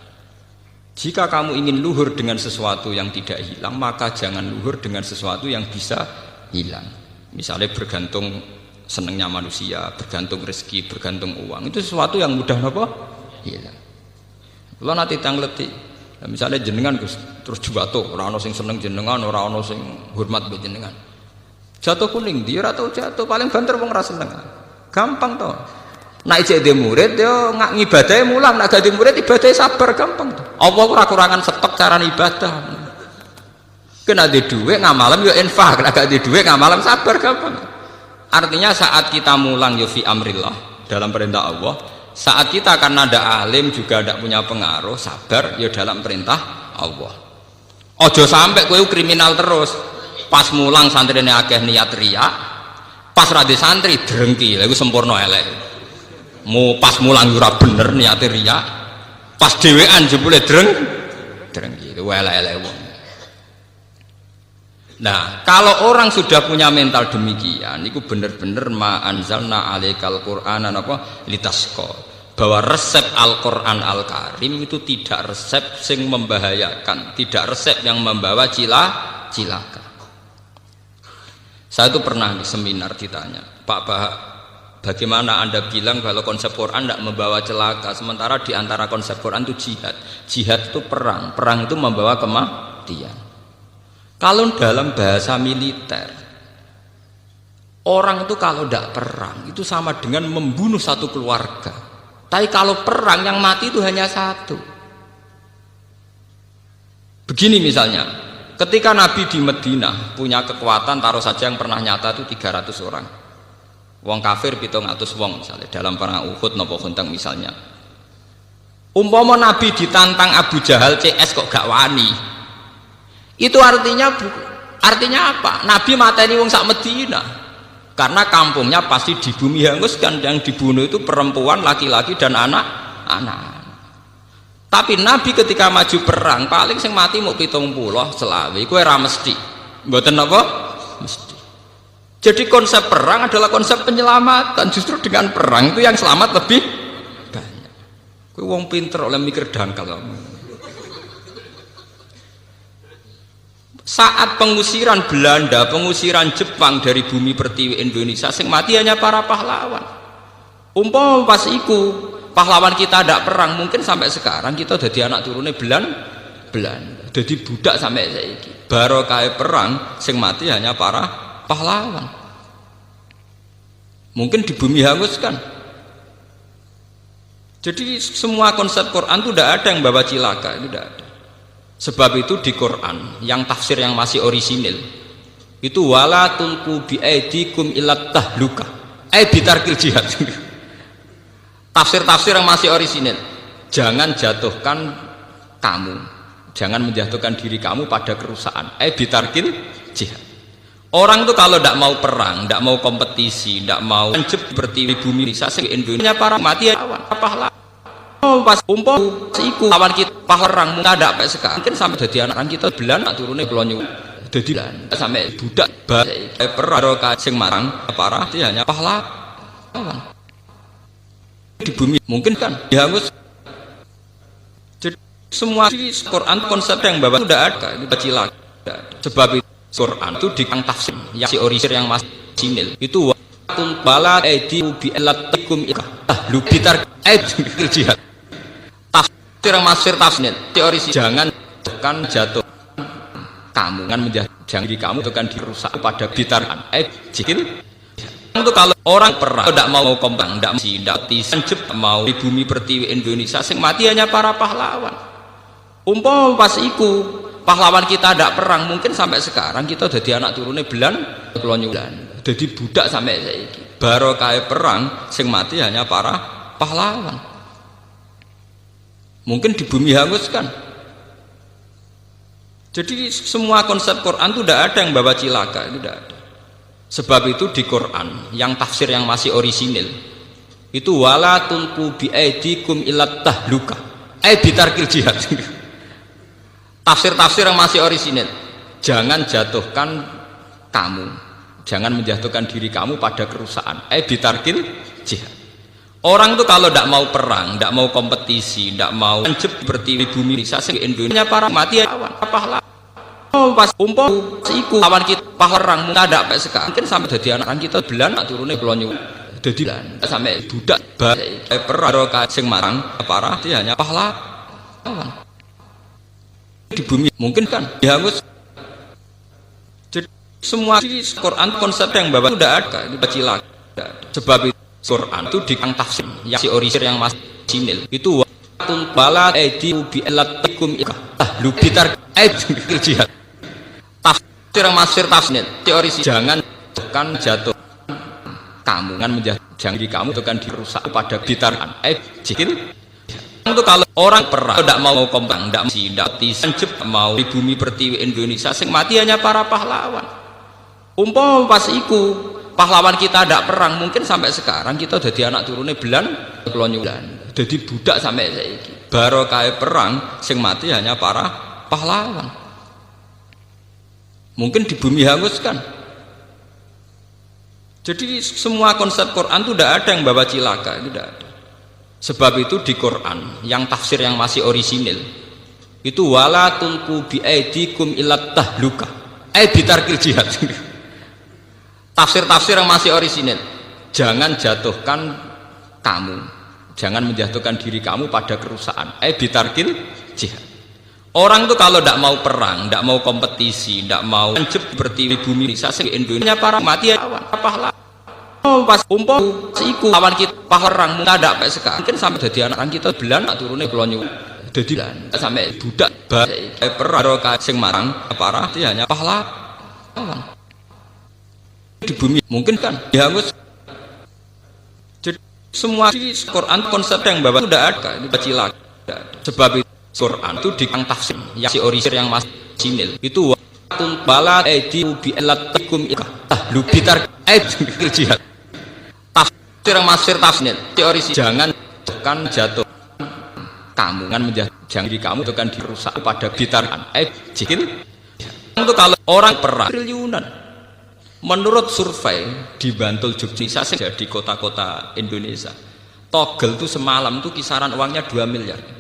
Jika kamu ingin luhur dengan sesuatu yang tidak hilang, maka jangan luhur dengan sesuatu yang bisa hilang. Misalnya bergantung senengnya manusia, bergantung rezeki, bergantung uang. Itu sesuatu yang mudah apa? Hilang. Kalau nanti tangleti, misalnya jenengan terus jatuh, orang sing seneng jenengan, orang sing hormat be jenengan. Jatuh kuning, dia atau jatuh paling banter wong ra seneng. Gampang toh. Nek cek dhe murid yo ngibadahe mulang, nek gak dhe murid ibadahe sabar gampang toh. Allah ora kurangan stok cara ibadah. Kena dhe dhuwit ngamalem yo infak, nek gak dhe dhuwit ngamalem sabar gampang. Artinya saat kita mulang yo fi amrillah dalam perintah Allah, saat kita karena ada alim juga tidak punya pengaruh, sabar yo dalam perintah Allah. Ojo sampai kowe kriminal terus. Pas mulang santrine akeh niat riak, pas rade santri drengki, lha iku sempurna elek. Mu pas mulang ora bener niate riak, pas dhewean jebule drengki, itu elek-elek wong. Nah, kalau orang sudah punya mental demikian, itu bener-bener ma anzalna alaikal qur'ana apa litasqa. Bahwa resep Al-Qur'an Al-Karim itu tidak resep sing membahayakan, tidak resep yang membawa cilaka. Saya itu pernah di seminar ditanya, Pak Bahak, bagaimana Anda bilang kalau konsep Quran tidak membawa celaka, sementara di antara konsep Quran itu jihad. Jihad itu perang, perang itu membawa kematian. Kalau dalam bahasa militer, orang itu kalau tidak perang itu sama dengan membunuh satu keluarga. Tapi kalau perang yang mati itu hanya satu. Begini misalnya, ketika Nabi di Madinah punya kekuatan, taruh saja yang pernah nyata itu 300 orang. Wong kafir 700 wong misalnya dalam perang Uhud napa Khandaq misalnya. Umpama Nabi ditantang Abu Jahal CS kok gak wani. Itu artinya apa? Nabi mateni wong sak Madinah. Karena kampungnya pasti di bumi hanguskan, yang dibunuh itu perempuan, laki-laki dan anak-anak. Tapi Nabi ketika maju perang paling sing mati mau 70 selawe, kowe ora mesti. Mboten napa? Mesti. Jadi konsep perang adalah konsep penyelamatan. Justru dengan perang itu yang selamat lebih banyak. Kowe wong pinter oleh mikir dangkal. Saat pengusiran Belanda, pengusiran Jepang dari bumi pertiwi Indonesia, sing mati hanya para pahlawan. Umpama pas iku pahlawan kita tidak perang, mungkin sampai sekarang kita jadi anak turunnya Belanda, jadi budak sampai saiki. Barokah perang, sing mati hanya para pahlawan. Mungkin di bumi hanguskan. Jadi semua konsep Quran itu tidak ada yang bawa cilaka, itu tidak ada. Sebab itu di Quran yang tafsir yang masih orisinil itu wala tulqu bi aidikum ila tahluka bitarkil jihad. Tafsir-tafsir yang masih orisinil, jangan jatuhkan kamu, jangan menjatuhkan diri kamu pada kerusakan. Bitarkil jihad. Orang itu kalau tidak mau perang, tidak mau kompetisi, tidak mau seperti bumi Indonesia para mati pahlawan. Pas iku lawan kita pahlawan muka ada sampai sekarang mungkin sampai jadi anak kita Belanda turunnya pelonyo jadi sampai budak perang sing marang parah itu hanya pahlawan di bumi mungkin kan dihangus. Jadi semua di Quran konsep yang bawa sudah ada itu cilaka. Sebab itu Quran itu di tafsir yang si orisinil yang masih sinil itu watul bala edi bi elatikum lu bitar jihad. Tafsir tafsir teori jangan jatuh kamu kan menjadi diri kamu itu kan dirusak pada bitarkan jikil itu kalau orang perang tidak mau kompang tidak mau di bumi pertiwi Indonesia sing mati hanya para pahlawan. Umpama pas iku pahlawan kita tidak perang mungkin sampai sekarang kita jadi anak turunnya Belanda jadi budak sampai saiki. Barokah perang sing mati hanya para pahlawan. Mungkin di bumi hanguskan. Jadi semua konsep Quran itu tidak ada yang bawa cilaka, itu tidak ada. Sebab itu di Quran yang tafsir yang masih orisinil itu wala tulqu bi aidikum ilat tahluka bitarkil jihad. Tafsir-tafsir yang masih orisinil, jangan jatuhkan kamu, jangan menjatuhkan diri kamu pada kerusakan bitarkil jihad. Orang tuh kalau tidak mau perang, tidak mau kompetisi, tidak mau anjep seperti bumi sasing Indonesia para mati lawan pahlawan. Oh pas umpam iku lawan kita pahlawan muda ada sampai sekarang mungkin sampai jadi anak kita belan nak turune pelonyo jadi sampai budak perang sing marang parah dia hanya pahlawan di bumi mungkin kan dihangus. Jadi semua di Quran konsep yang bapak sudah ada ini cilaka. Sebab itu Quran itu di tafsir yang si orisinil yang masih sinil itu watul bala edi bi elatikum tahlu bitar jihad. Tafsir yang masih tafsir si orisinil jangan jatuh kamu kan menjadi diri kamu itu kan dirusak pada bitarkan jihad. Itu kalau orang perang tidak mau kompang tidak mau di bumi pertiwi Indonesia sing mati hanya para pahlawan. Umpama pas iku pahlawan kita tidak perang mungkin sampai sekarang kita jadi anak turune belan kelonyulan jadi budak sampai saiki barokah perang sing mati hanya para pahlawan mungkin di bumi hanguskan. Jadi semua konsep Quran itu tidak ada yang bawa cilaka, itu tidak ada. Sebab itu di Quran yang tafsir yang masih orisinil itu wala tulqu bi aidikum ilat tahluka bitarkil jihad. Tafsir-tafsir yang masih orisinil, jangan jatuhkan kamu, jangan menjatuhkan diri kamu pada kerusakan bitarkil jihad. Orang itu kalau tidak mau perang, tidak mau kompetisi, tidak mau anjep seperti bumi sasing Indonesia para mati lawan pahlawan. Oh pas umpam iku lawan kita pahlawan muda ada sampai sekarang mungkin sampai jadi anak kita belan nak turune pelonyo jadi sampai budak perang sing marang parah dia hanya pahlawan di bumi mungkin kan dihangus. Jadi semua di Quran konsep yang bapak sudah ada ini cilaka. Sebab itu Quran itu di tafsir yang si orisinil yang masih sinil itu watul bala edi bi elatikum tahlu bitar jihad. Tafsir yang masih tafsir si orisinil jangan jatuh kamu kan menjadi diri kamu itu kan dirusak pada bitarkan jihad. Itu kalau orang perang triliunan. Menurut survei di Bantul Jogja di kota-kota Indonesia togel itu semalam itu kisaran uangnya 2 miliar.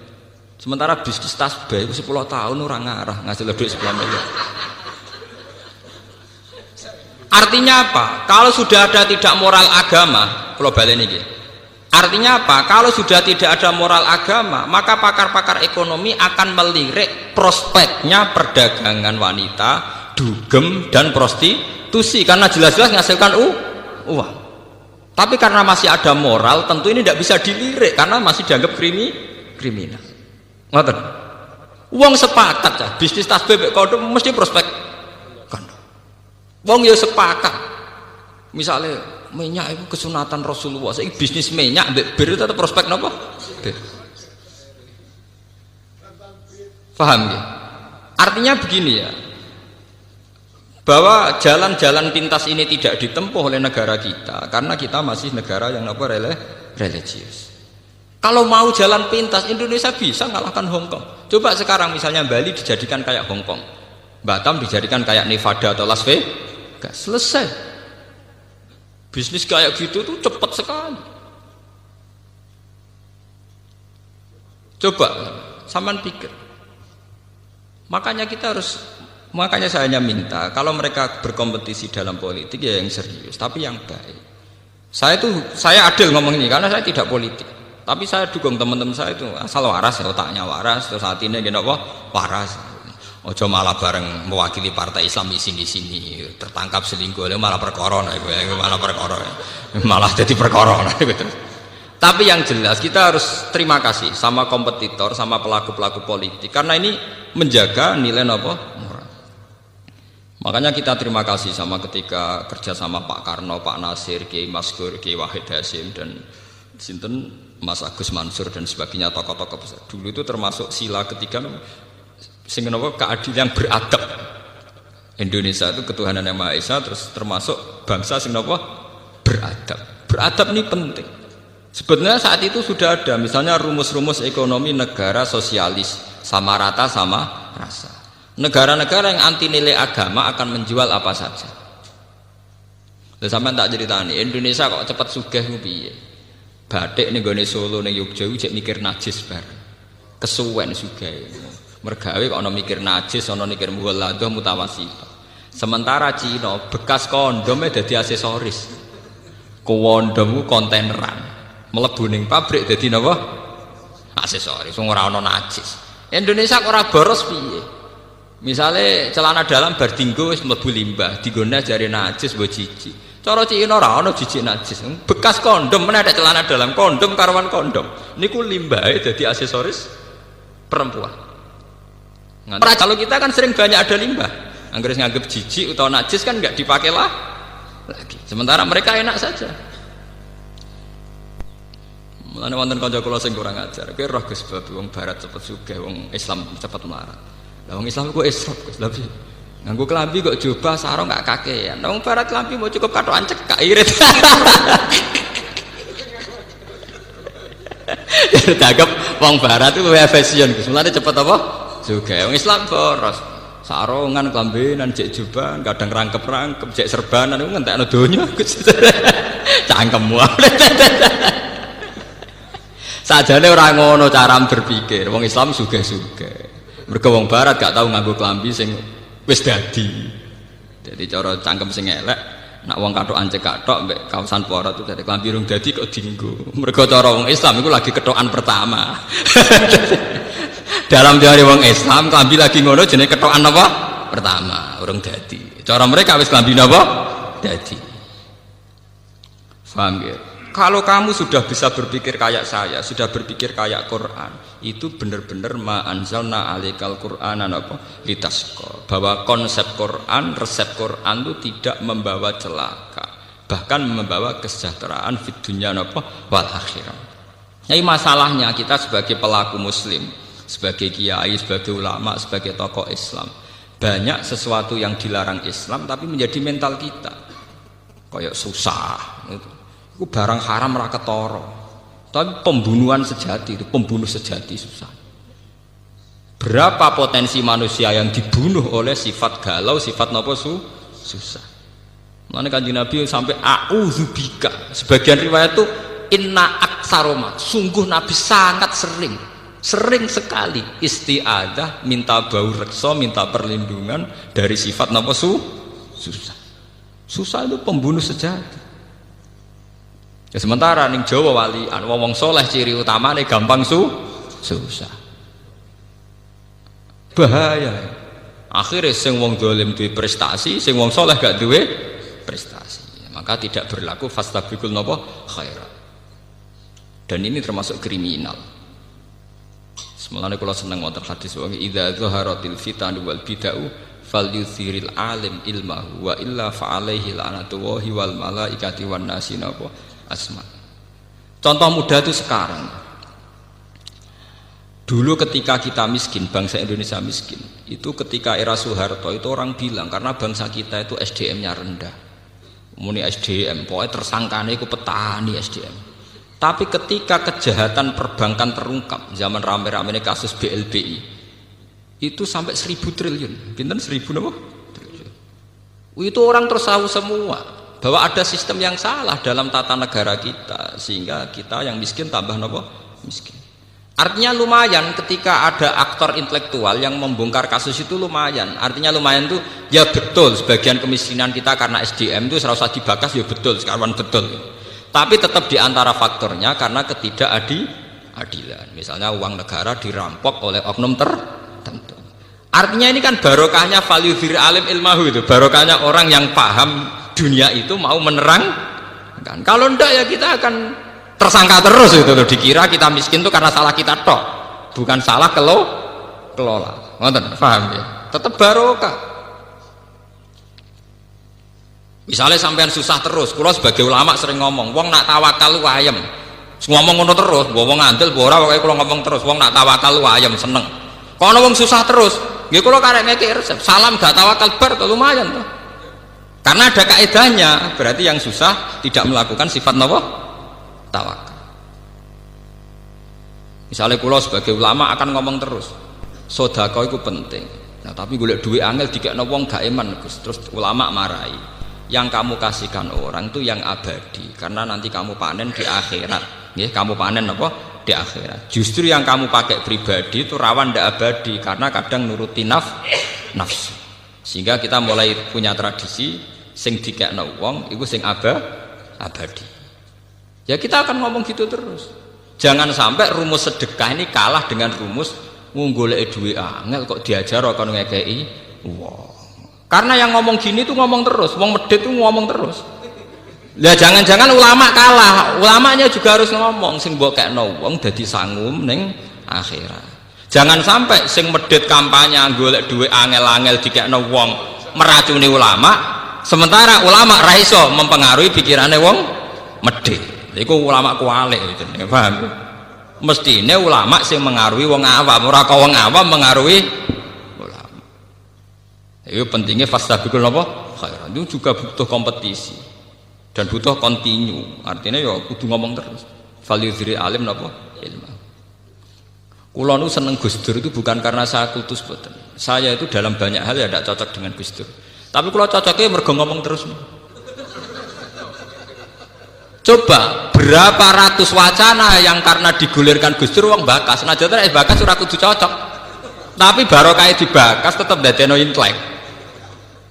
Sementara bisnis tasbih itu 10 tahun orang ngarah ngasih lebih 10 miliar. Artinya apa? Kalau sudah ada tidak moral agama global ini artinya apa? Kalau sudah tidak ada moral agama maka pakar-pakar ekonomi akan melirik prospeknya perdagangan wanita, dugem dan prostitusi karena jelas-jelas menghasilkan uang. Tapi karena masih ada moral tentu ini tidak bisa dilirik karena masih dianggap kriminal. Ngoten. Wong sepakat ya, bisnis tasbih mek kodho mesti prospek kandha. Wong ya sepakat. Misalnya minyak itu kesunatan Rasulullah, saiki bisnis minyak mbek bir tetap prospek napa? Bir. Paham ya? Artinya begini ya. Bahwa jalan-jalan pintas ini tidak ditempuh oleh negara kita karena kita masih negara yang religius. Kalau mau jalan pintas Indonesia bisa ngalahkan Hong Kong. Coba sekarang misalnya Bali dijadikan kayak Hong Kong, Batam dijadikan kayak Nevada atau Las Vegas, selesai. Bisnis kayak gitu tuh cepat sekali. Coba sampean pikir. Makanya saya hanya minta kalau mereka berkompetisi dalam politik ya yang serius, tapi yang baik. Saya adil ngomong ini karena saya tidak politik. Tapi saya dukung teman-teman saya itu asal waras, otaknya waras, terus hatinya gini apa? Waras. Ojo malah bareng mewakili partai Islam di sini tertangkap selingkuh, malah perkara, malah jadi perkara. Tapi yang jelas kita harus terima kasih sama kompetitor, sama pelaku-pelaku politik karena ini menjaga nilai apa? Moral. Makanya kita terima kasih sama ketika kerja sama Pak Karno, Pak Nasir, Kiai Maskur, Kiai Wahid Hasim dan Sinten Mas Agus Mansur dan sebagainya tokoh-tokoh besar. Dulu itu termasuk sila ketiga sing napa keadilan yang beradab. Indonesia itu ketuhanan yang Maha Esa, terus termasuk bangsa sing napa beradab. Beradab ini penting. Sebenarnya saat itu sudah ada, misalnya rumus-rumus ekonomi negara sosialis, sama rata sama rasa. Negara-negara yang anti nilai agama akan menjual apa saja. Lah sampean tak ceritani, Indonesia kok cepat sugih ku piye? Batik ning gone Solo ning Yogyakarta cek mikir najis bareng. Kesuwen sugih. Mergawe kok ana mikir najis, ana mikir mughaladhah mutawasithah. Sementara Cina bekas kondomnya dadi aksesoris. Kondom kontaineran. Mlebu ning pabrik dadi napa? Aksesoris, wong ora ana najis. Indonesia kok ora boros piye? Misale celana dalam bar dinggo wis mlebu limbah, digone jare najis mbok jijik. Cara Cina ora ana jijik najis. Bekas kondom meneh ada celana dalam, kondom karuan kondom. Niku limbahe dadi aksesoris perempuan. Kalau kita kan sering banyak ada limbah, angger nganggep jijik atau najis kan nggak dipakai lah lagi. Sementara mereka enak saja. Mulane wonten kanca kula sing kurang ajar, kowe roh Gus bab wong barat cepet sugih, wong Islam cepet melarat. Lah wong Islam kok esrop Gus, lha nganggo klambi kok jubah sarung gak kakean. Wong barat klambi mau cukup katokan cekak irit. Dianggap wong barat itu luwih fashion Gus. Mulane cepet apa? Juga wong Islam boros. Sarungan klambinan jek jubahan kadang rangkep-rangkep jek serbanan iku ngentekno donya Gus. Cangkemmu. Sajane ora ngono cara berpikir. Wong Islam sugih-sugih. Mergo wong barat gak tau nganggo klambi sing wis dadi. Jadi cara cangkem sing elek, nak wong kathokan cekak tok mbek kaosan porot itu dadi klambi rung dadi kok dienggo. Mergo cara wong Islam iku lagi kethokan pertama. Dalam teori wong Islam klambi lagi ngono jenenge kethokan apa? Pertama, urung dadi. Cara mereka wis klambi napa? Dadi. Paham ya? Kalau kamu sudah bisa berpikir kayak saya, sudah berpikir kayak Quran, itu benar-benar ma anzalna alaikal Qur'ana apa? Litasqa. Bahwa konsep Quran, resep Quran itu tidak membawa celaka, bahkan membawa kesejahteraan fid dunya apa? Wal akhirah. Jadi masalahnya kita sebagai pelaku muslim, sebagai kiai, sebagai ulama, sebagai tokoh Islam, banyak sesuatu yang dilarang Islam tapi menjadi mental kita. Kayak susah gitu. Itu barang haram ra ketara. Tapi pembunuhan sejati itu pembunuh sejati susah. Berapa potensi manusia yang dibunuh oleh sifat galau, sifat napa susah. Mane Kanjeng Nabi sampai a'udzubika. Sebagian riwayat itu inna aktsaroma. Sungguh Nabi sangat sering sekali isti'adzah, minta bau reksa, minta perlindungan dari sifat napa susah. Susah itu pembunuh sejati. Ya sementara ning Jawa walian wong soleh ciri utamane gampang susah. Bahaya. Akhirnya sing wong dolim duwe prestasi, sing wong soleh gak duwe prestasi. Maka tidak berlaku fastabiqul napa khairat. Dan ini termasuk kriminal. Semalane kula seneng wonten hadis wa idza zaharatil fitan wal bid'ah falyuthiril alim ilmahu wa illa fa alaihi la'natullahi wal malaikati wan nasi napa asma. Contoh mudah itu sekarang. Dulu ketika kita miskin, bangsa Indonesia miskin, itu ketika era Soeharto itu orang bilang karena bangsa kita itu SDM-nya rendah. Muni SDM, pokoknya tersangkanya itu petani SDM. Tapi ketika kejahatan perbankan terungkap, zaman rame-rame kasus BLBI, itu sampai 1.000 triliun. Pinten 1.000 apa? Triliun. Itu orang tersahu semua. Bahwa ada sistem yang salah dalam tata negara kita sehingga kita yang miskin tambah nopo miskin. Artinya lumayan ketika ada aktor intelektual yang membongkar kasus itu lumayan. Artinya lumayan itu ya betul sebagian kemiskinan kita karena SDM itu serasa dibakas ya betul sekarang betul. Tapi tetap diantara faktornya karena ketidakadilan. Misalnya uang negara dirampok oleh oknum tertentu. Artinya ini kan barokahnya falyudhir alim ilmahu itu barokahnya orang yang paham dunia itu mau menerang kan. Kalau ndak ya kita akan tersangka terus itu loh. Dikira kita miskin itu karena salah kita tok, bukan salah kelola. Ngoten, paham ya? Tetap barokah. Misalnya sampean susah terus, kula sebagai ulama sering ngomong, wong nak tawakal lu ayem. Ngomong ngono terus, wong ngandel ora pokoke kula ngomong terus, wong nak tawakal lu ayem seneng. Kono wong susah terus, Nggih kula karek ngekek resep. Salam gak tawakal bar to lumayan to. Karena ada kaedahnya, berarti yang susah tidak melakukan sifat napa? Tawakal. Misalnya kula sebagai ulama akan ngomong terus, sedekah itu penting. Nah, tapi golek duit angel dikekno wong gak iman Gus. Terus ulama marahi. Yang kamu kasihkan orang itu yang abadi, karena nanti kamu panen di akhirat. Nggih, kamu panen apa? Di akhirat. Justru yang kamu pakai pribadi itu rawan ndak abadi karena kadang nuruti nafsu. Sehingga kita mulai punya tradisi sing dikekno wong iku sing abadi. Ya kita akan ngomong gitu terus. Jangan sampai rumus sedekah ini kalah dengan rumus golek duit angel kok diajar kon ngekeki wong. Karena yang ngomong gini tuh ngomong terus, wong medit tuh ngomong terus. Lah jangan-jangan ulama kalah, ulamanya juga harus ngomong sing mbok kekno wong dadi sangum ning akhirat. Jangan sampai sing medit kampanye golek duit angel-angel dikekno wong meracuni ulama, sementara ulama ra iso mempengaruhi pikirane wong medit. Iku ulama kualik jenenge, paham? Mestine ulama sing mengaruhi wong awam, ora kok wong awam mengaruhi ulama. Itu pentingnya fastabiqul napa? Khairat. Itu juga butuh kompetisi dan butuh kontinu. Artinya ya kudu ngomong terus. Falyudhiri alim napa? Ilmu. Kula nu seneng Gus Dur itu bukan karena saya kultus boten. Saya itu dalam banyak hal ya tidak cocok dengan Gus Dur. Tapi kula cocoknya mergo ngomong terus. Coba berapa ratus wacana yang karena digulirkan Gus Dur wong bakas. Nah jane bakas ora kudu cocok. Tapi barokah dibakas tetep dadekno intelek.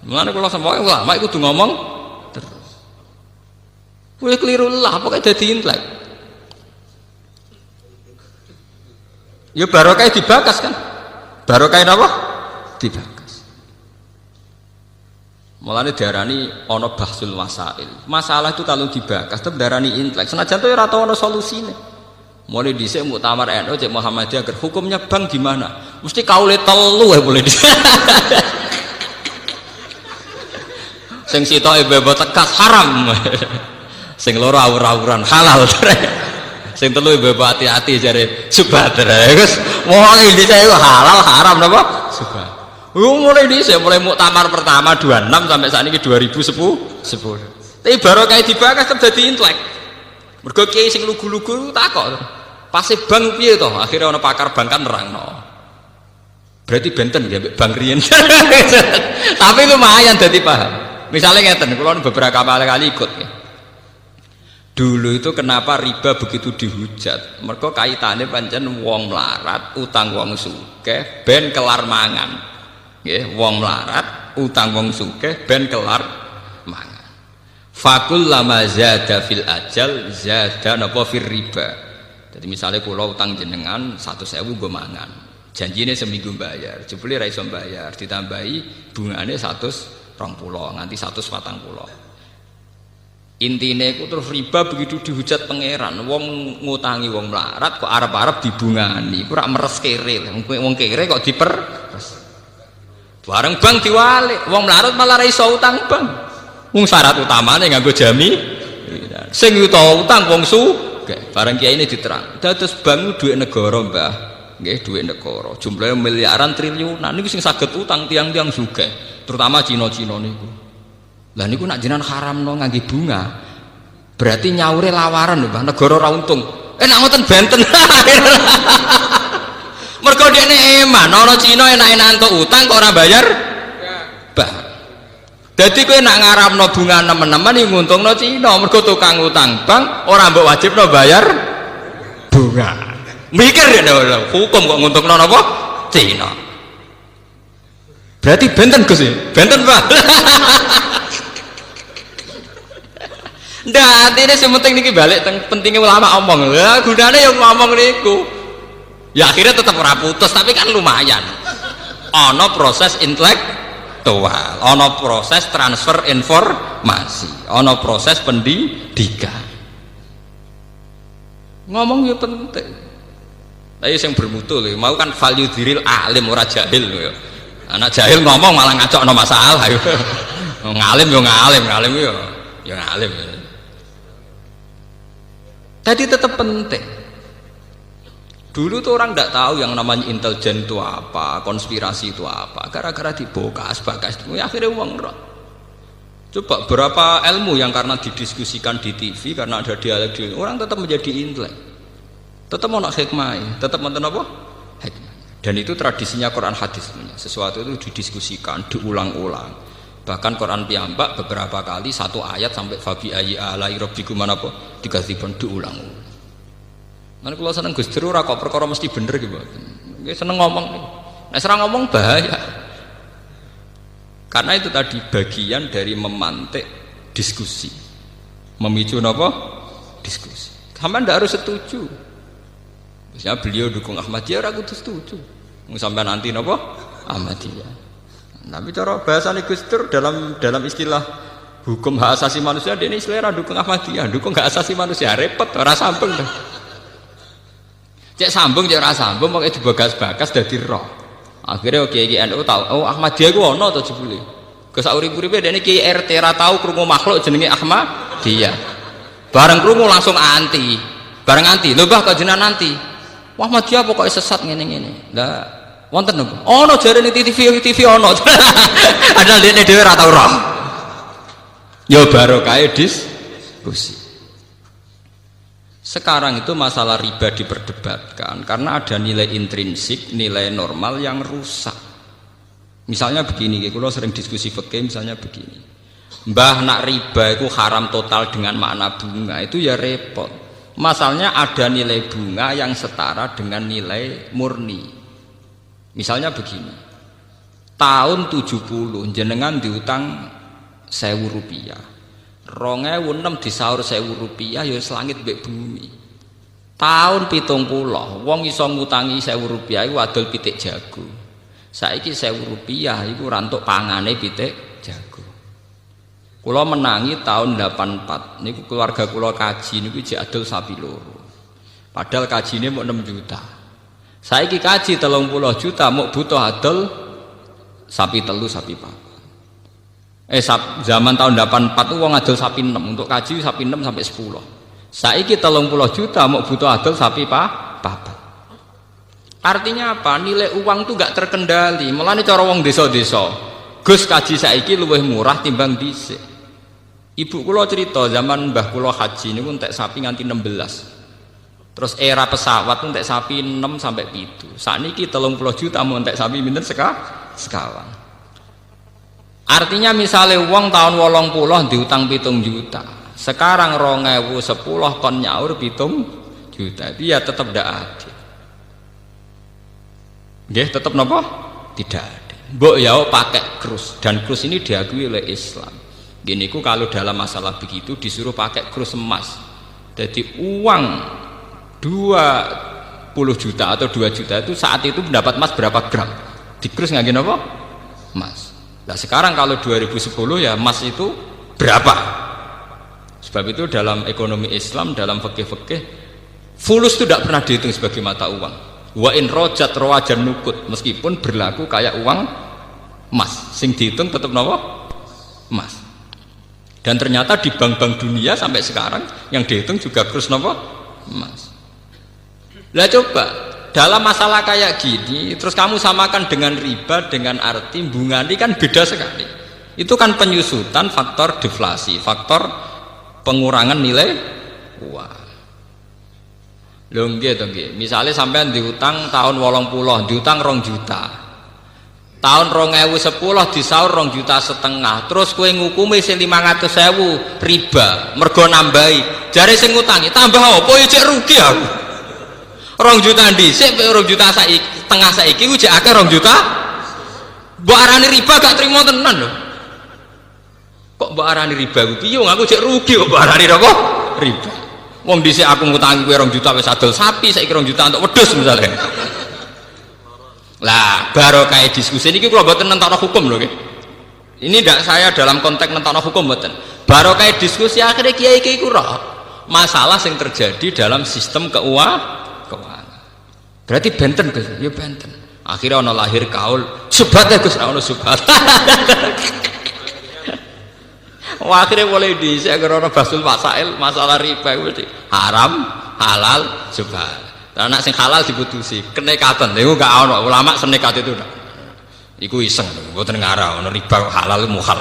Mulane kula sampeyan ulama iku kudu ngomong terus. Kowe keliru lah pokoke dadi intelek. Ya barokah dibakas kan? Barokah napa? Dibakas. Mulane diarani ana bahsul masail. Masalah itu kalau dibakas tetep diarani intelek. Senajan to ora tau ana solusine. Mulai dhisik muktamar NU Cek Muhammadiyah agar hukumnya bank gimana? Mesti kaule telu ya boleh dhisik. Sing sitoke bebo tekas haram. Sing loro awur-awuran halal. Sing telu bebo hati-hati jare subhat. Wis mulai dhisik halal haram napa? Subhat. Mulai dhisik mulai muktamar pertama 26 sampai saat ini 2010. Tapi barokah dibakas tetep dadi intelek. Mergo kiai sing lugu-lugu takok. Pase bank piye to? Akhirnya ana pakar bank kan nerangno. Berarti benten ya bank riyen. Tapi lumayan dadi paham. Misalnya ngeten, kula beberapa kali ikut ya. Dulu itu kenapa riba begitu dihujat? Mergo kaitane pancen wong melarat, utang wong sugih ben kelar mangan. Nggih, wong melarat, utang wong sugih ben kelar mangan. Fakul lama zada fil ajal zada napa fir riba. Jadi misalnya kula utang jenengan 100.000 nggo mangan. Janjine seminggu bayar, jebule ra iso bayar, ditambahi bungane 120 nganti 140. Intine iku terus riba begitu dihujat pangeran, wong ngutangi wong melarat kok arep-arep dibungani, iku ora meres kere. Wong kere kok diper. Bareng bank diwalik, wong melarat malah ra iso utang bank. Wong syarat utamane nganggo jami. Sing utang wong sugih, bareng kiai ini diterang. Dados bank duit negara, Mbah. Nggih, duit negara. Jumlahnya miliaran triliunan niku sing saged utang tiang-tiang sugih, terutama Cina-Cina niku. Lah niku nak jenengan haramno ngangge bunga. Berarti nyaure lawaran lho, Mbah. Negara ora untung. Nak ngoten benten. Mergo dekne eman, ana Cina enak-enak entuk utang kok ora bayar. Bah. Dadi kowe nak ngaramno bunga nemen-nemen iki nguntungno Cina, mergo tukang utang bank ora mbok wajibno bayar bunga. Mikir ya hukum kok nguntungno napa? Cina. Berarti benten Gus ya? Benten, Pak. Ndak, artinya sementing niki balik pentingnya ulama omong. Lah gunane yang ngomong niku. Ya akhirnya tetap ora putus, tapi kan lumayan. Ana proses intelektual, ana proses transfer informasi, ana proses pendidikan. Ngomong ya penting. Tapi yang bermutu lho, mau kan value diril alim ora jahil lho. Anak jahil ngomong malah ngacokno masalah yo. Ngalim yo ngalim, ngalim yo ya ngalim. Tadi tetap penting. Dulu tuh orang tidak tahu yang namanya intelijen itu apa, konspirasi itu apa. Gara-gara dibokas, ya akhirnya uang roh. Coba berapa ilmu yang karena didiskusikan di TV, karena ada dialog di orang tetap menjadi intelek, tetap mau nak hikmah, tetap mau apa? Hikmah. Dan itu tradisinya Quran hadis. Sesuatu itu didiskusikan, diulang-ulang. Bahkan Quran piyambak beberapa kali satu ayat sampai fabi ayyi alai rabbikum apa? Dikasihkan diulang-ulang. Nanti kalau seneng Gus Dur ora kok perkara mesti bener gitu. Nggih seneng ngomong. Nek serang ngomong bahaya. Karena itu tadi bagian dari memantik diskusi. Memicu napa? Diskusi. Sampeyan ndak harus setuju. Misalnya beliau dukung Ahmadiyah ora kudu setuju. Sampai nanti napa? Ahmadiyah. Tapi cara bahasane Gus Dur dalam istilah hukum hak asasi manusia dene istilah dukung Ahmadiyah, dukung hak asasi manusia repot ora sambung dah. Cek sambung cek ora sambung pokoke dibagas-bagas dadi roh. Akhire Kiai NU tau, oh Ahmadiyah ku ana to jebule. Ke sak urip-uripe dene Kiai RT ra tau krungu makhluk jenenge Ahmadiyah. Bareng krungu langsung anti. Bareng anti, lho Mbah kok jenengan anti. Wah Ahmadiyah pokoke sesat ngene-ngene. Lah wonten napa? Ana jarene TV ana. Padahal dene dhewe ra tau roh. Ya barokah diskusi. Sekarang itu masalah riba diperdebatkan karena ada nilai intrinsik, nilai normal yang rusak. Misalnya begini, kalau sering diskusi fikih misalnya begini. Mbah nak riba itu haram total dengan makna bunga, itu ya repot. Masalahnya ada nilai bunga yang setara dengan nilai murni. Misalnya begini. Tahun 70 jenengan diutang 1.000 rupiah. 2006 disaur 1.000 rupiah ya selangit mbek bumi. Tahun 70 wong iso ngutangi 1.000 rupiah iku adol pitik jago. Saiki 1.000 rupiah iku rantuk pangane pitik jago. Kula menangi tahun 84 niku keluarga kula kaji niku jek adol sapi loro. Padahal kajine mau 6 juta. Saiki kaji 30 juta mau butuh adol sapi telu sapi papat. Zaman tahun 84 itu wong adol sapi 6 untuk kaji sapi 6 sampai 10. Saiki 30 juta mau butuh adol sapi papat. Artinya apa? Nilai uang itu gak terkendali. Mulane cara wong desa-desa, Gus kaji saiki luwih murah timbang dhisik. Ibu kula cerita zaman mbah kula haji niku entek sapi nganti 16. Terus era pesawat entek sapi 6 sampai 7. Sakniki 30 juta mau entek sapi pinten sekawan. Artinya misalnya uang tahun 80 diutang 7 juta. Sekarang 2010 kon nyaur 7 juta. Itu ya tetap tidak adil. Nggih, tetap napa? Tidak adil. Mbok ya pakai krus dan krus ini diakui oleh Islam. Gini ku kalau dalam masalah begitu disuruh pakai krus emas. Jadi uang 20 juta atau 2 juta itu saat itu mendapat emas berapa gram? Di krus nggak gini apa? Emas. Nah sekarang kalau 2010 ya emas itu berapa? Sebab itu dalam ekonomi Islam, dalam fikih-fikih, fulus itu tidak pernah dihitung sebagai mata uang. Wa in rojat rawajan nukut, meskipun berlaku kayak uang emas, sing dihitung tetap napa? Emas. Dan ternyata di bank-bank dunia sampai sekarang yang dihitung juga krus napa? Emas. Lah coba dalam masalah kayak gini terus kamu samakan dengan riba dengan arti bunga ini kan beda sekali. Itu kan penyusutan faktor deflasi, faktor pengurangan nilai uang. Lho nggih to nggih. Misale sampean diutang tahun 80, diutang 2 juta. Tahun 2010 disaur 2,5 juta. Terus kowe ngukumi sing 500.000 riba, mergo nambahi. Jare sing ngutangi tambah apa ya cek rugi aku. 2 juta dhisik, 2 juta saiki, tengah saiki ku jek akeh 2 juta. Mbok arani riba gak trimo tenan lho. Kok mbok arani riba ku piye? Aku jek rugi kok mbok arani apa? Riba. Wong dhisik aku ngutangi kowe 2 juta wis adol sapi, saiki 2 juta untuk wedhus misalnya. Lah, barokah diskusi niki kula mboten nentokno hukum lho nggih. Ini ndak saya dalam konteks nentokno hukum mboten. Barokah diskusi akhirnya kiai-kiai ku roh masalah yang terjadi dalam sistem keuangan. Berarti benten Gus, ya benten. Akhirnya ono lahir kaul, subhat ya Gus, ono subhat. Wah, akhirnya boleh di saya karena basul masail masalah riba itu haram, halal, subhat. Anak sing halal diputusi, kenekatan. Iku gak ono ulama senekat itu. Iku iseng, mboten ngarah ono riba halal muhal.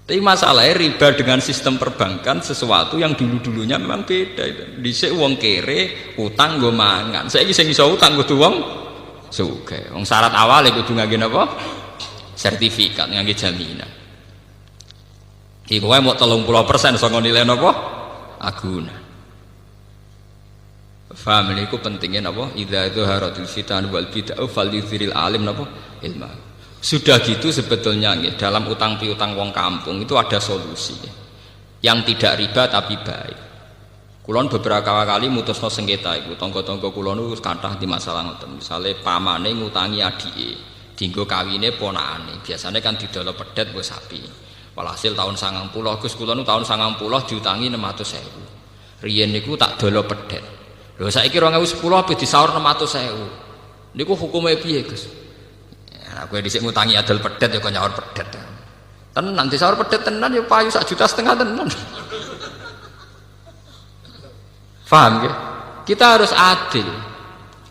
Tapi masalahnya riba dengan sistem perbankan sesuatu yang dulu-dulunya memang beda. Dhisik wong kere utang nggo mangan. Saiki sing iso utang kudu wong sugih. Wong syarat awal kudu ngangge napa? Sertifikat, ngangge jaminan. Iku wae mok 30% saka nilai napa? Aguna. Faham niku pentingnya napa? Idza dzaharatil fitan wal bid'ah falyuziril alim napa? Ilmu. Sudah gitu sebetulnya dalam utang piutang wong kampung itu ada solusi yang tidak riba tapi baik. Kulon beberapa kali mutusno sengketa itu tonggo-tonggo kulon itu kathah di masalah ngoten. Misale pamane ngutangi adike, dienggo kawine ponakane. Biasanya kan didolo pedet nggo sapi. Walhasil tahun 90 Gus kulon tahun 90 diutangi 600.000. Riyen niku tak dolo pedet. Lho saiki 2010 ape disaur 600.000. Niku hukume piye, Gus? Aku dhisik ngutangi adol pedet ya kok nyaur pedet. Tenan disaur pedet tenan ya payu 1,5 juta tenan. Paham nggih? Kita harus adil.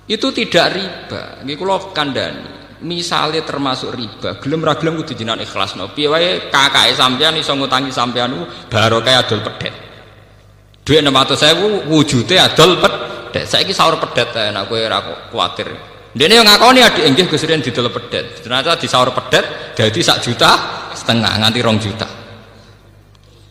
Itu tidak riba. Nggih kula kandhani. Misale termasuk riba, gelem ra gelem kudu jenengan ikhlasno. Piye wae kakake sampean iso ngutangi sampean ku barokah adol pedet. Dhuwit 600.000 wujude adol pedet. Saiki saur pedet enak kowe ora kuwatir. Dene yang ngakoni adik nggih Gus Riyen didol pedet. Ternyata disaur pedet dadi 1,5 juta nganti 2 juta.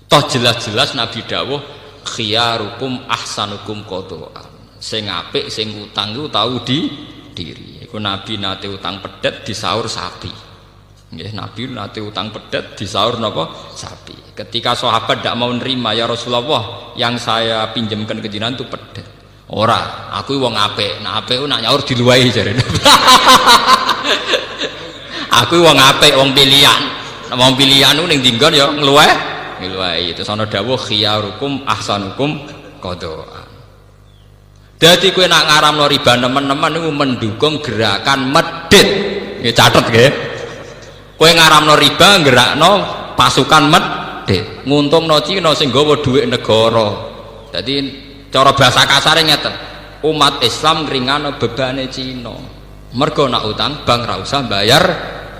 Toh jelas-jelas Nabi dawuh khiyarukum ahsanukum qada'an. Sing apik sing utang ku tau diri. Iku Nabi nate utang pedet disaur sapi. Nggih Nabi nate utang pedet disaur napa? Sapi. Ketika sahabat tidak mau nerima ya Rasulullah yang saya pinjamkan ke jenengan itu pedet. Ora, aku wong apik. Nah apik ku nak nyaur diluwahi jarene. Aku wong apik, wong pilihan. Wong pilihan ku ning dinggon ya ngluwahi. Terus ana dawuh khiyarukum ahsanukum qada'an. Dadi kowe nak ngaramno riba nemen-nemen niku mendukung gerakan medhit. Nggih catet nggih. Kowe ngaramno riba gerakno pasukan medhit. Nguntungno Cina sing nggawa dhuwit negara. Dadi cara bahasa kasarnya ngeten, umat Islam ngringano bebane Cina. Mergo nak utang bank ra usah bayar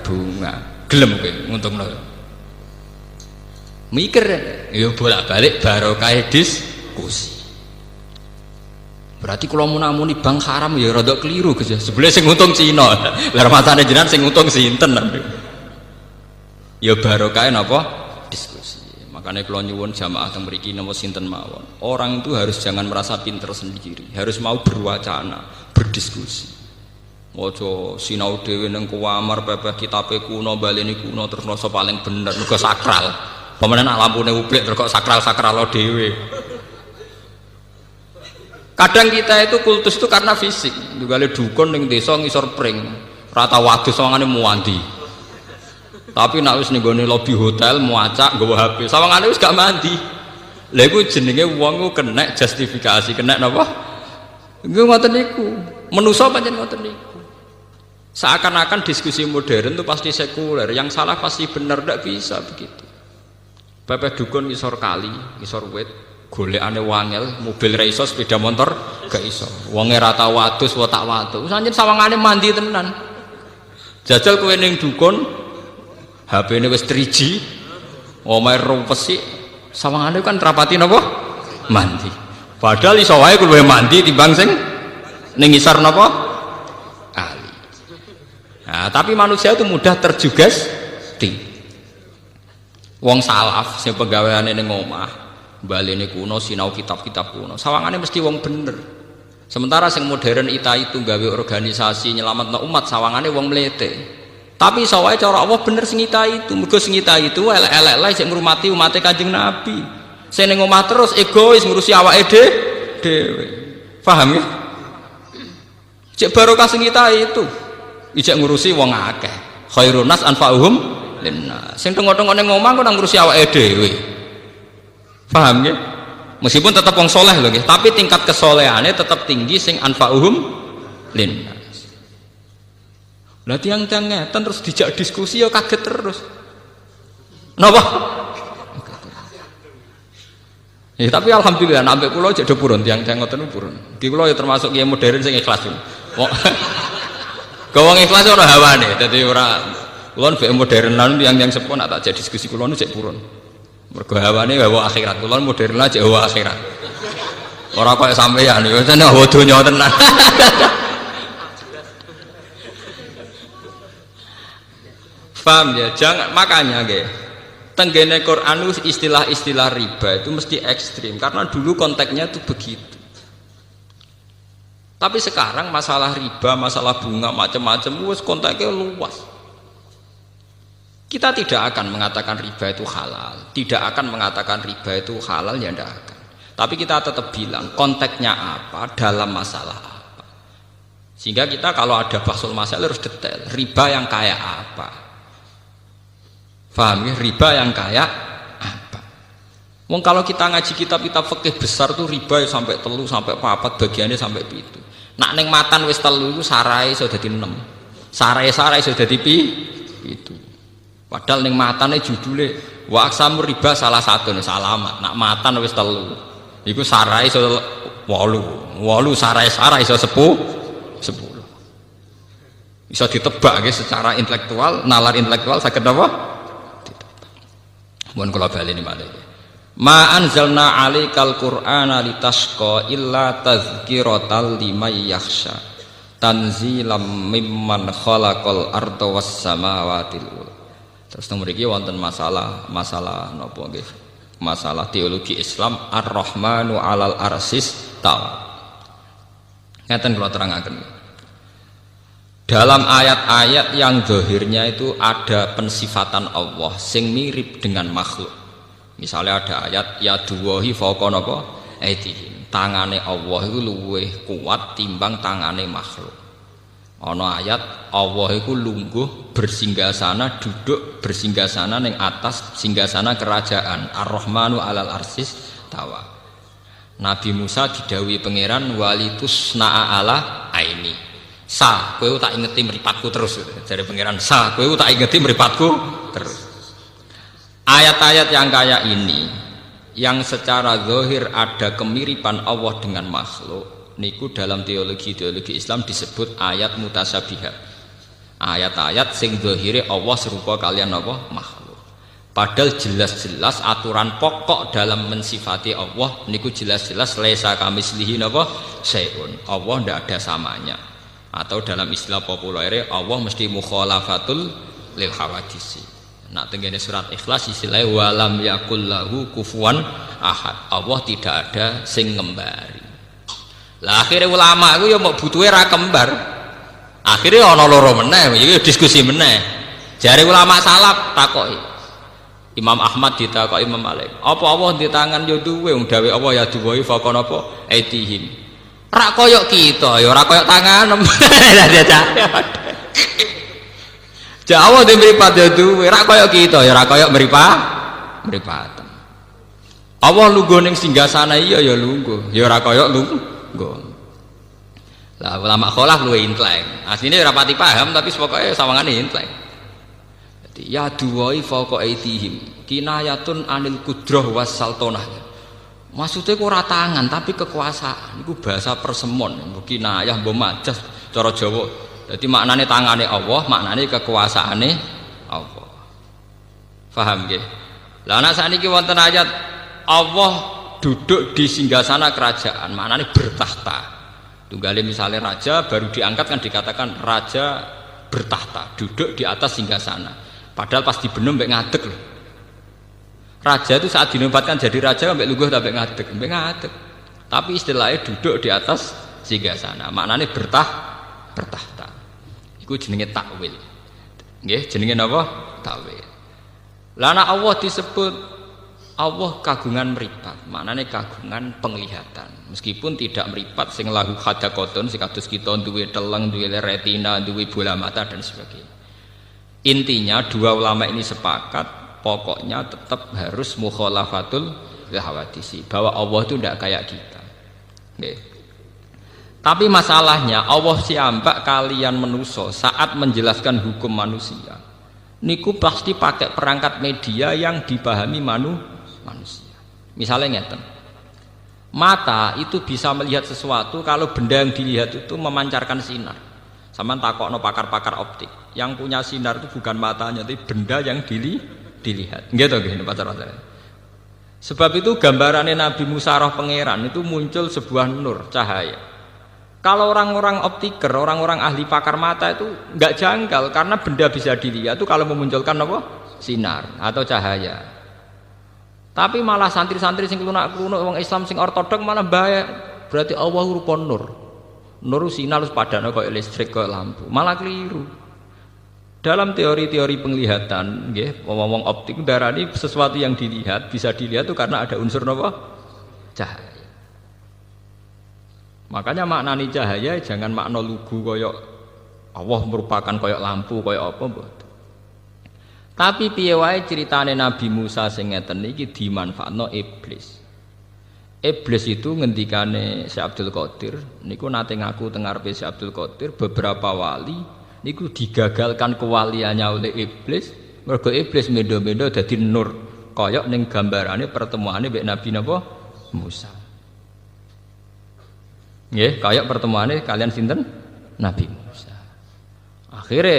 bunga. Gelem kowe nguntungno. Mikir ya bolak-balik barokah diskusi. Berarti kalau munamuni bank haram ya rada keliru Gus ya. Sebelum sing untung Cina. Lah matane jenengan sing untung sinten. Ya barokah napa? Diskusi. Makanya kalau nyuwun jamaah teng mriki napa sinten mawon. Orang itu harus jangan merasa pinter sendiri, harus mau berwacana, berdiskusi. Ojo sinau dhewe ning kuwamar pepeh kitabe kuno baleni kuno terus rasa paling bener mergo sakral. Pemenen lampune ublik terus kok sakral-sakral dhewe. Kadang kita itu kultus itu karena fisik. Dugale dukun ning desa ngisor pring, rata wadus sawangane muwanti. Tapi nek wis ning gone lobi hotel muacak nggawa HP, sawangane wis gak mandi. Lha iku jenenge wong ku kena justifikasi, kena napa? Nggih ngoten niku. Manusa pancen ngoten niku. Seakan-akan diskusi modern itu pasti sekuler, yang salah pasti benar, ndak bisa begitu. Pepeh dukun ngisor kali, ngisor wit, golekane wangel, mobil ra iso, sepeda motor gak iso. Wonge ra tau wadus, wa tak wadus. Sancen sawangane mandi tenan. Jajal kowe ning dukun HP-ne wis 3G, omahe rumpesi, sawangane kan rapati napa? Mandi. Padahal iso wae kowe mandi timbang sing ning ngisor napa? Kali. Nah, tapi manusia itu mudah terjugesti. Wong salaf sing penggaweane ning omah, balene kuno sinau kitab-kitab kuno, sawangane mesti wong bener. Sementara sing modern itu gawe organisasi nyelametno umat, sawangane wong mlete. Tapi sawai cara Allah bener sing itu, mergo sing itu elek-elek lae sing ngurmati umate Kanjeng Nabi. Sing ning omah terus egois ngurusi awake dhewe. Paham ya? Cek barokah sing itu. Ijek ngurusi wong akeh. Khairun nas anfa'uhum linnas. Sing tengok-tengok ning omah kok nang ngurusi awake dhewe. Paham ya? Meskipun tetap wong soleh lho nggih, tapi tingkat kesolehane tetap tinggi sing anfa'uhum linnas. Lah tiang-tiang ngeten terus dijak diskusi ya kaget terus. Napa? Ya, tapi alhamdulillah sampai kula aja do purun tiang-tiang ngoten purun. Ki kula ya termasuk kiai modern sing ikhlas. Wong ikhlas ora hawane, dadi ora kula nek modernan tiang-tiang sepuh nak tak jadi diskusi kula nu cek purun. Mergo hawane hawa akhirat, kula modern aja hawa akhirat. Ora koyo sampeyan ya jane hawa donya tenan. Paham ya? Jangan makanya nggih. Tenggene Quran istilah-istilah riba itu mesti ekstrim karena dulu konteksnya itu begitu. Tapi sekarang masalah riba, masalah bunga macam-macam wis konteksnya luas. Kita tidak akan mengatakan riba itu halal, tidak akan mengatakan riba itu halal ya tidak akan. Tapi kita tetap bilang konteksnya apa dalam masalah apa. Sehingga kita kalau ada bahsul masalah harus detail. Riba yang kayak apa? Paham ya? Riba yang kayak apa? Wong kalau kita ngaji kitab-kitab fikih besar tuh riba ya sampai telu sampai papat bagiannya sampai pitu. Nak neng matan wis telu itu sarai sudah dadi 6. Sarai sudah dadi pitu. Padahal neng matane judule wa aksamur riba salah satu nih salamat. Nak matan wis telu. Iku sarai iso 8 sarai iso 10. Iso ditebak nggih secara intelektual, nalar intelektual saged apa? Mohon kula baleni malih. Ma anzalna 'alaikal qur'ana litasqa illa tadhkiratal liman yakhsha. Tanzilam mimman khalaqal arda was samawati. Terus mriki wonten masalah napa nggih? Masalah teologi Islam Ar-Rahmanu 'alal arsis tawa. Ngeten kula terangaken. Dalam ayat-ayat yang zahirnya itu ada pensifatan Allah sing mirip dengan makhluk. Misalnya ada ayat yaduwahi fawqa napa aydihim. Tangane Allah itu luwih kuat timbang tangane makhluk. Ana ayat Allah itu lungguh bersinggasana duduk bersinggasana ning atas singgasana kerajaan Ar-Rahmanu 'alal arsis tawa. Nabi Musa didhawuhi pangeran walitus na'a ala aini. Sa, kowe tak ingeti mripatku terus dari pangeran. Sa, kowe tak ingeti mripatku terus. Ayat-ayat yang kayak ini yang secara zahir ada kemiripan Allah dengan makhluk niku dalam teologi Islam disebut ayat mutasyabihat. Ayat-ayat sing zahire Allah serupa kalian apa makhluk. Padahal jelas-jelas aturan pokok dalam mensifati Allah niku jelas-jelas laisa kamislihi napa syai'un. Allah ndak ada samanya. Atau dalam istilah populer Allah mesti mukhalafatul lil hawadisi. Nak tenggene surat Ikhlas istilahnya walam yakul lahu kufuwan ahad. Allah tidak ada sing ngembari. Lah akhirnya ulama itu ya mau butuhe ra kembar. Akhirnya ana loro meneh, iki diskusi meneh. Jare ulama salaf takoki. Imam Ahmad ditakoki Imam Malik. Apa Allah di tangan yo duwe wong dawe Allah ya duwe faqon apa aitihim. Rak koyok kita, ya rak koyok tangan. Jawa di meripat ya duwe, rak koyok kita, ya rak koyok meripatan. Allah lungguh ning singgasana iya ya lungguh, ya rak koyok lungguh. Lah ulama kholaf luwe intelek. Asline ora pati paham tapi pokoke sawangane intelek. Dadi ya duwai fauqa aitihim, kinayatun anil qudrah was sultanah. Maksudnya ora tangan tapi kekuasaan. Itu bahasa persemon, kinayah mbok majas cara Jawa. Jadi maknane tangane Allah, maknane kekuasaane Allah. Paham nggih? Lah ana sakniki wonten ayat Allah duduk di singgasana kerajaan, maknane bertahta. Tunggale misalnya raja baru diangkat kan dikatakan raja bertahta, duduk di atas singgasana. Padahal pas dibenem mbek ngadeg lho. Raja itu saat dinobatkan jadi raja sampai lungguh sampai ngadeg. Tapi istilahnya duduk di atas singgasana. Maknanya bertahta. Iku jenenge takwil. Nggih, jenenge napa? Takwil. Lana Allah disebut Allah kagungan meripat. Maknanya kagungan penglihatan. Meskipun tidak meripat sing lahu hadaqatun sing kados kita duwe teleng, duwe retina, duwe bola mata dan sebagainya. Intinya dua ulama ini sepakat pokoknya tetap harus mukhalafatul hawadisi, bahwa Allah itu tidak kayak kita. Oke. Tapi masalahnya Allah siambak kalian manusia saat menjelaskan hukum manusia niku pasti pakai perangkat media yang dipahami manusia. Misalnya ngeten, Mata itu bisa melihat sesuatu kalau benda yang dilihat itu memancarkan sinar. Sama takokno pakar-pakar optik. Yang punya sinar itu bukan matanya, tapi benda yang dilihat. Gitu gini pacar-pacar. Sebab itu gambarannya Nabi Musa roh pangeran itu muncul sebuah nur cahaya. Kalau orang-orang optiker, orang-orang ahli pakar mata itu nggak janggal karena benda bisa dilihat itu kalau memunculkan apa? Sinar atau cahaya. Tapi malah santri-santri sing klunak-klunuk wong Islam sing ortodok malah bahaya. Berarti Allah rupa nur. Nur sinar harus padane koyo listrik koyo lampu. Malah keliru. Dalam teori-teori penglihatan nggih, wong optik darani sesuatu yang dilihat bisa dilihat itu karena ada unsur napa? Cahaya. Makanya maknani cahaya jangan makna lugu koyo Allah merupakan koyo lampu koyo apa mboten. Tapi piye wae ceritane Nabi Musa sing ngeten iki dimanfaatno iblis. Iblis itu ngendikane Syekh Abdul Qadir niku nate ngaku teng ngarepe Syekh Abdul Qadir beberapa wali niku digagalkan kewaliannya oleh iblis mergo iblis mendo-mendo dadi nur kaya ning gambarane pertemuane mbek Nabi napa Musa. Nggih, kaya pertemuane kalian sinten? Nabi Musa. Akhire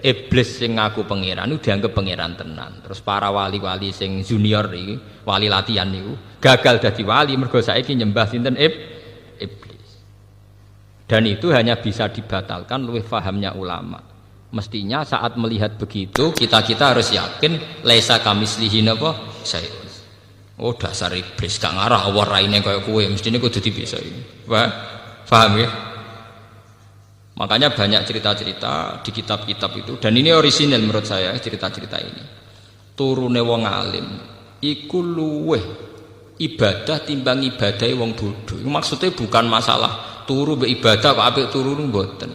iblis sing ngaku pangeran itu dianggap pangeran tenan. Terus para wali-wali sing junior iki, wali latihan niku gagal dadi wali mergo saiki nyembah sinten iblis. Dan itu hanya bisa dibatalkan luwih fahamnya ulama. Mestinya saat melihat begitu kita harus yakin laisa kamislihi napa sayun. Oh dasar iblis gak ngarah awor raine kaya kowe mestine kudu dipisah. Wah, paham ya? Makanya banyak cerita-cerita di kitab-kitab itu dan ini orisinal menurut saya cerita-cerita ini. Turune wong alim iku luweh ibadah timbang ibadahe wong bodho. Maksudnya bukan masalah turu mbek ibadah kok apik turu mboten.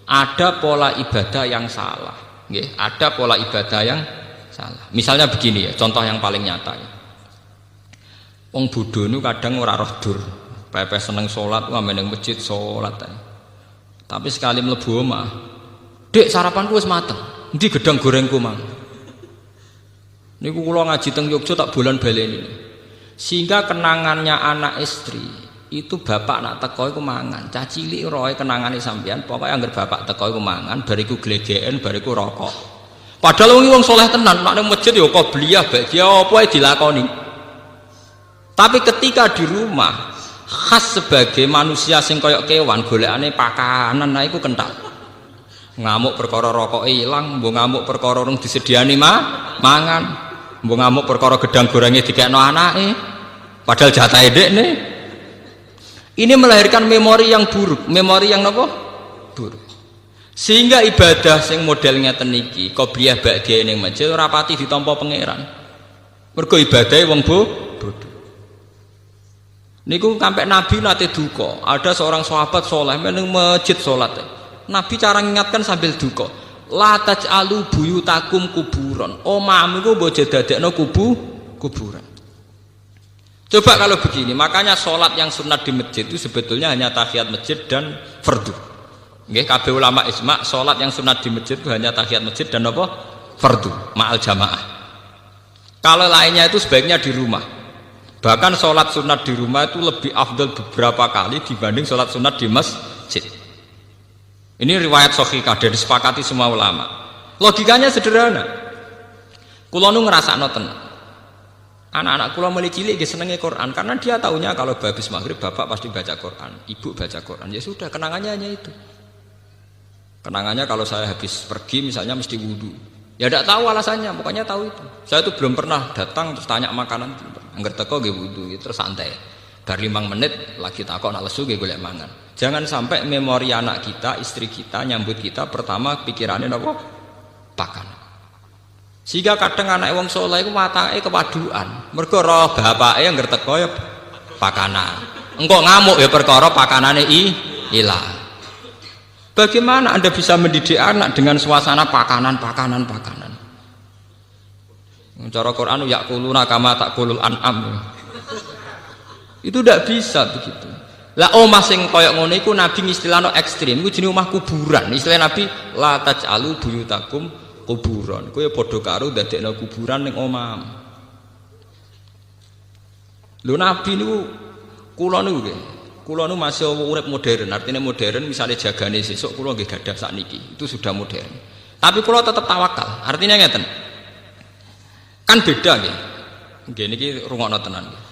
Ada pola ibadah yang salah, nggih, ada pola ibadah yang salah. Misalnya begini ya, contoh yang paling nyata ya. Wong bodho niku kadang ora roh dur, pepes seneng salat ku ning masjid salat ae. Tapi sekali mlebu omah, "Dek, sarapanku wis mateng. Endi gedang gorengku, Mang?" Niku kula ngaji teng Yogya tak bolan baleni. Sehingga kenangannya anak istri itu bapak nak teko iku mangan. Cah cilik roe kenangane sampean, pokoke anggere bapak teko iku mangan, bariku glegeken, bariku rokok. Padahal wong saleh tenan, nek nang masjid ya qobliyah, ba'diyah apa ae dilakoni. Tapi ketika di rumah khas sebagai manusia sing koyok kewan golekane pakanan nah iku kental. Ngamuk perkara rokoke ilang, mbok ngamuk perkara rung disediani mangan, mbok ngamuk perkara gedang gorenge dikekno anake. Padahal jatahe dekne. Ini melahirkan memori yang buruk, memori yang napa? Buruk. Sehingga ibadah sing model ngeten iki, qobliyah ba'diyah ning masjid ora pati ditampa pangeran. Mergo ibadahe wong bodho. Niku sampai Nabi nate duka. Ada seorang sahabat soleh meneng masjid solat. Nabi cara ngingatkan sambil duka. La taj'alu buyutakum kuburon. Omahmu ku mbok dadekno kuburan. Coba kalau begini, makanya solat yang sunat di masjid itu sebetulnya hanya tahiyat masjid dan fardu. Nggih, kabeh ulama ijma solat yang sunat di masjid itu hanya tahiyat masjid dan apa? Fardu, ma'al jamaah. Kalau lainnya itu sebaiknya di rumah. Bahkan sholat sunat di rumah itu lebih afdal beberapa kali dibanding sholat sunat di masjid. Ini riwayat sahihah dan disepakati semua ulama. Logikanya sederhana. Kula nu ngrasakno tenan. Anak-anak kula mulai cilik nggih senenge Quran karena dia taunya kalau habis maghrib bapak pasti baca Quran, ibu baca Quran. Ya sudah, kenangannya hanya itu. Kenangannya kalau saya habis pergi misalnya mesti wudu. Ya tidak tahu alasannya, pokoknya tahu itu. Saya itu belum pernah datang terus tanya makanan. Angger teko nggih wudu, terus santai. Bar 5 menit lagi takok nak lesu nggih golek mangan. Jangan sampai memori anak kita, istri kita nyambut kita pertama pikirannya napa? Pakan. Sehingga kadang anak wong saleh iku watake kepaduan. Mergo roh bapake angger teko ya pakanan. Engko ngamuk ya perkara pakanane ilang. Bagaimana Anda bisa mendidik anak dengan suasana pakanan? Cara Quran yakuluna kama takulul an'am. Itu tidak bisa begitu. Lah omah sing koyok ngono iku Nabi istilahno ekstrim, iku jenenge omah kuburan. Istilah Nabi la taj'alu buyutakum kuburan. Kowe padha karo ndadekno kuburan ning omah. Lho Nabi niku Kula niku nggih. Kula niku masih urip modern. Artinya modern misalnya jagane sesuk kula nggih gadah sakniki. Itu sudah modern. Tapi kula tetap tawakal. Artinya ngeten. Kan beda nggih. Nggih niki rungokno tenan nggih.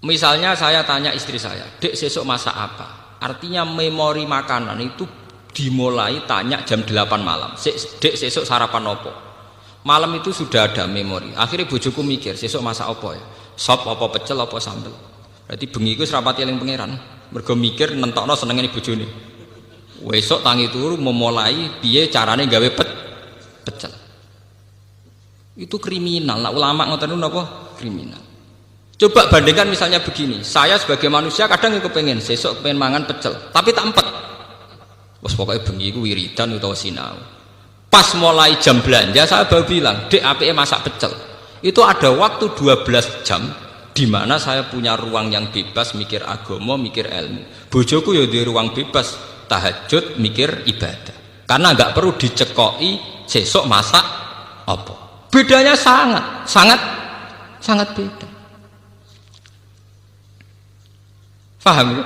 Misalnya saya tanya istri saya, "Dek, sesuk masak apa?" Artinya memori makanan itu dimulai tanya jam 8 malam. "Dek, sesuk sarapan opo?" Malam itu sudah ada memori. Akhirnya bojoku mikir, "Sesuk masak opo ya? Sop apa pecel apa sambel?" Berarti bengi iku serapati eling pangeran. Mergo mikir nentokno senengane bojone. Wesuk tangi turu memulai piye carane gawe pecel. Itu kriminal. Nah, ulama ngoten niku napa? Kriminal. Coba bandingkan misalnya begini, saya sebagai manusia kadang kepengen sesuk pengen mangan pecel, tapi tak empet. Wes pokoke bengi iku wiridan utawa sinau. Pas mulai jam belanja saya baru bilang, "Dek, apike masak pecel." Itu ada waktu 12 jam di mana saya punya ruang yang bebas mikir agama, mikir ilmu. Bojoku ya di ruang bebas tahajud, mikir ibadah. Karena enggak perlu dicekoki sesuk masak apa. Bedanya sangat beda. Paham ya?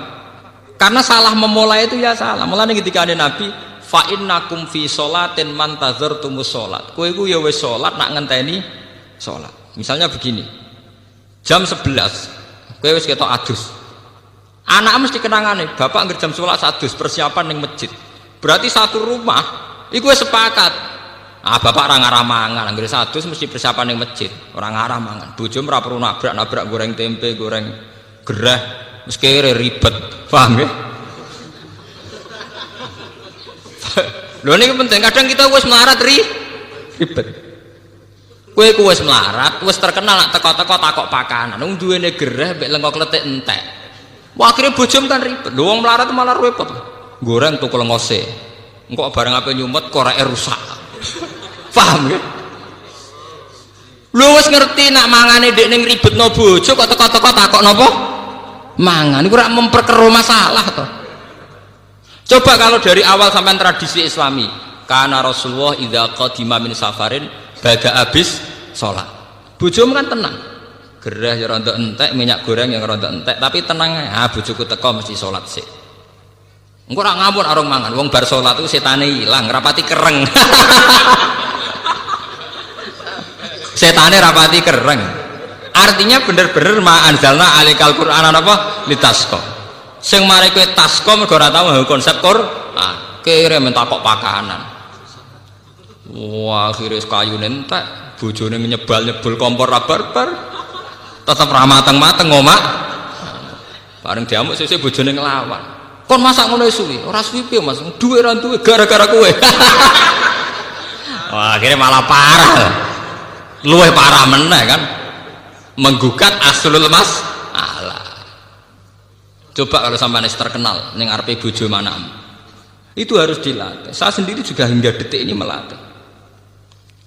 Karena salah memulai itu ya salah. Mulane ketika ada Nabi, fa innakum fi sholatin man tadzartumus sholat. Kowe iku ya wis salat nak ngenteni salat. Misalnya begini. Jam 11 kowe wis ketok adus. Anak mesti kenangane, bapak anggere jam 11 adus persiapan ning masjid. Berarti satu rumah iku wis sepakat. Bapak ora ngarah mangan, anggere adus mesti persiapan ning masjid, ora ngarah mangan. Bojo ora perlu nabrak goreng tempe, goreng gerah, wis kere ribet. Paham ya? Lho niki penting, kadang kita wis melarat ribet. Kowe ku wis melarat, wis terkenal nak teko-teko takok pakanan. Wong duwene gereh mek lengko kletik entek. Wah, akhire bojom kan ribet. Lho wong melarat malah repot. Goreng tukul ngose. Engko barang ape nyumet koreke rusak. Paham ya? Lho wis ngerti nak mangane ndek ning ribetno bojo kok teko-teko takok napa? Mangan iku ora memperkeruh masalah to. Coba kalau dari awal sampai tradisi Islami, karena Rasulullah idza qadima min safarin bada habis sholat. Bojomu kan tenang. Gerah ya rada entek, minyak goreng yang rada entek, tapi tenang ya, bojoku teko mesti sholat sik. Engko ora ngawur arung mangan, wong bar sholat itu setane ilang, rapati kereng. Setane rapati kereng. Artinya bener-bener ma anzalna alikal Qur'an apa litasqa. Sing mari kowe tasqa mergo ora tau konsep Qur'an. Kira mentakok pakanan. Wah, akhirnya kayune entek, bojone nyebul kompor barbar. Tetep ra mateng-mateng ngomak. Bareng diamuk sesuk bojone nglawan. Kon masak ngono suwi, ora suwi piye Mas? Duwe ra duwe gara-gara kowe. Wah, akhirnya malah parah. Luwih parah meneh kan. Menggugat aslul mas Allah. Coba kalau sampean terkenal ning arepe bojo manamu. Itu harus dilatih. Saya sendiri juga hingga detik ini melatih.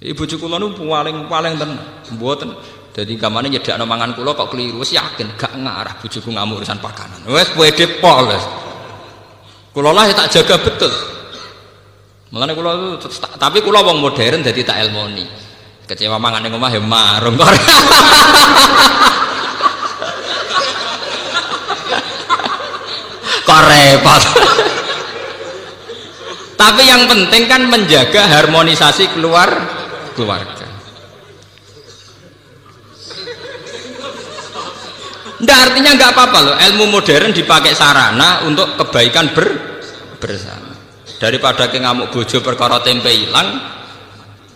Ibu kula niku paling tenan, mboten. Dadi gamane nyedakno mangan kula kok keliru, wis yakin gak ngarah bojoku ngamuk urusan pakanan. Wis pede pol wis. Kula lah tak jaga betul. Mulane kula tapi kula wong modern dadi tak elmoni. Kecewa mangan ning omah ya marung kok. Kok repot. Tapi yang penting kan menjaga harmonisasi keluarga. Nggak, artinya nggak apa-apa loh. Ilmu modern dipakai sarana untuk kebaikan bersama. Daripada ke ngamuk bojo perkara tempe hilang,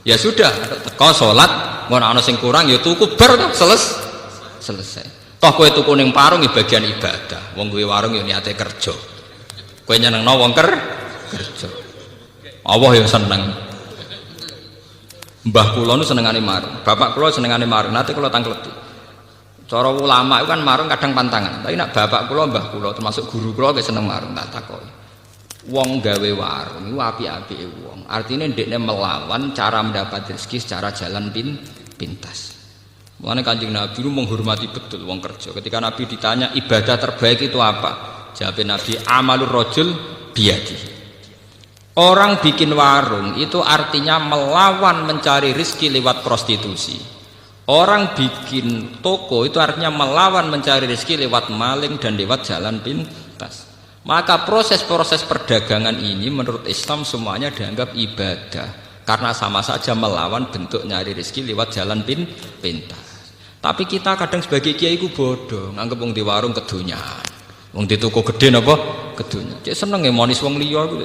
ya sudah. Kau sholat, mau ana sing kurang, ya tuku ber selesai. Toh kowe tuku ning parung ya bagian ibadah. Wong kowe warung ya niate kerja. Kowe nyenengno wong kerja. Allah yang seneng. Mbah kula nu senengane marung, bapak kula senengane marung, nanti kula tangkleti. Cara ulama itu kan marung kadang pantangan, tapi nak bapak kula, mbah kula termasuk guru kula ge seneng marung, tak takoki. Wong gawe warung iku apik-apike wong. Artinya ndekne melawan cara mendapat rezeki secara jalan pintas. Mulane Kanjeng Nabi itu menghormati betul wong kerja. Ketika Nabi ditanya ibadah terbaik itu apa? Jawab Nabi amalur rajul biyadihi. Orang bikin warung itu artinya melawan mencari rezeki lewat prostitusi. Orang bikin toko itu artinya melawan mencari rezeki lewat maling dan lewat jalan pintas. Maka proses-proses perdagangan ini menurut Islam semuanya dianggap ibadah, karena sama saja melawan bentuk nyari rezeki lewat jalan pintas. Tapi kita kadang sebagai kiai ku bodoh, nganggep wong di warung kedonyan, wong di toko gede napa kedonyan. Cek seneng ya monis wong liya ku.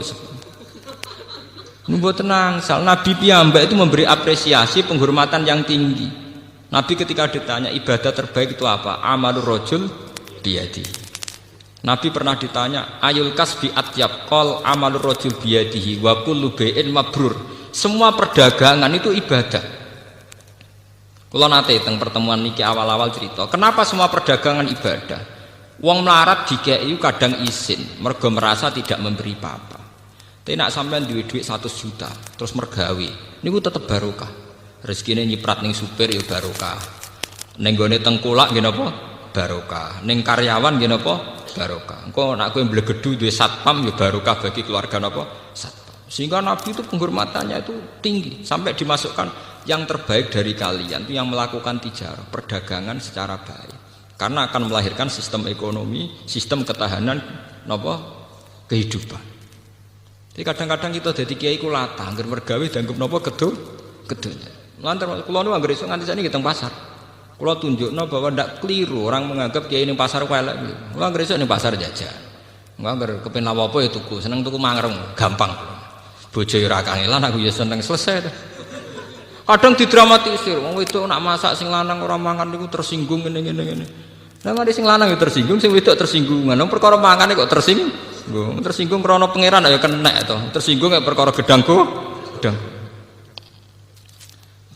Mbok tenang, sal Nabi piyambak itu memberi apresiasi penghormatan yang tinggi. Nabi ketika ditanya ibadah terbaik itu apa? Amalur rajul biyadi. Nabi pernah ditanya ayul kasbi atyab qol amalur rajul biyadihi wa kullu bai'in mabrur. Semua perdagangan itu ibadah. Kula nate teng pertemuan niki awal-awal cerita, kenapa semua perdagangan ibadah? Wong melarat dikei kadang izin, mergo merasa tidak memberi apa-apa. Tapi nak sampean duwe dhuwit 100 juta terus mergawe, niku tetep barokah. Rezekine nyiprat ning supir ya barokah. Ning gone tengkulak nggih napa? Barokah. Ning karyawan nggih napa? Barokah. Engko nek kowe mblegedu duwe satpam ya barokah bagi keluarga napa? Satpam. Sehingga Nabi itu penghormatannya itu tinggi sampai dimasukkan yang terbaik dari kalian itu yang melakukan tijarah, perdagangan secara baik. Karena akan melahirkan sistem ekonomi, sistem ketahanan napa? Kehidupan. Jadi kadang-kadang kita dadi kiai ku latah, angger mergawe dianggep napa kedunya. Lantar kula nu anggere esuk nganti sakniki teng pasar. Kula tunjukno bahwa ndak keliru orang menganggap kiai ning pasar ku elek. Kula anggere esuk ning pasar jajan. Angger kepen apa ya tuku, seneng tuku mangreng, gampang. Bojo ora kangelan aku ya seneng selesai. Kadang didramatisir, wong wedok nak masak sing lanang ora mangan niku tersinggung ngene. Lah mari sing lanang ya tersinggung, sing wedok tersinggung. Nang perkara mangane kok tersinggung. Tersinggung krana pangeran ya kenek to. Tersinggung nek perkara gedangku, gedang.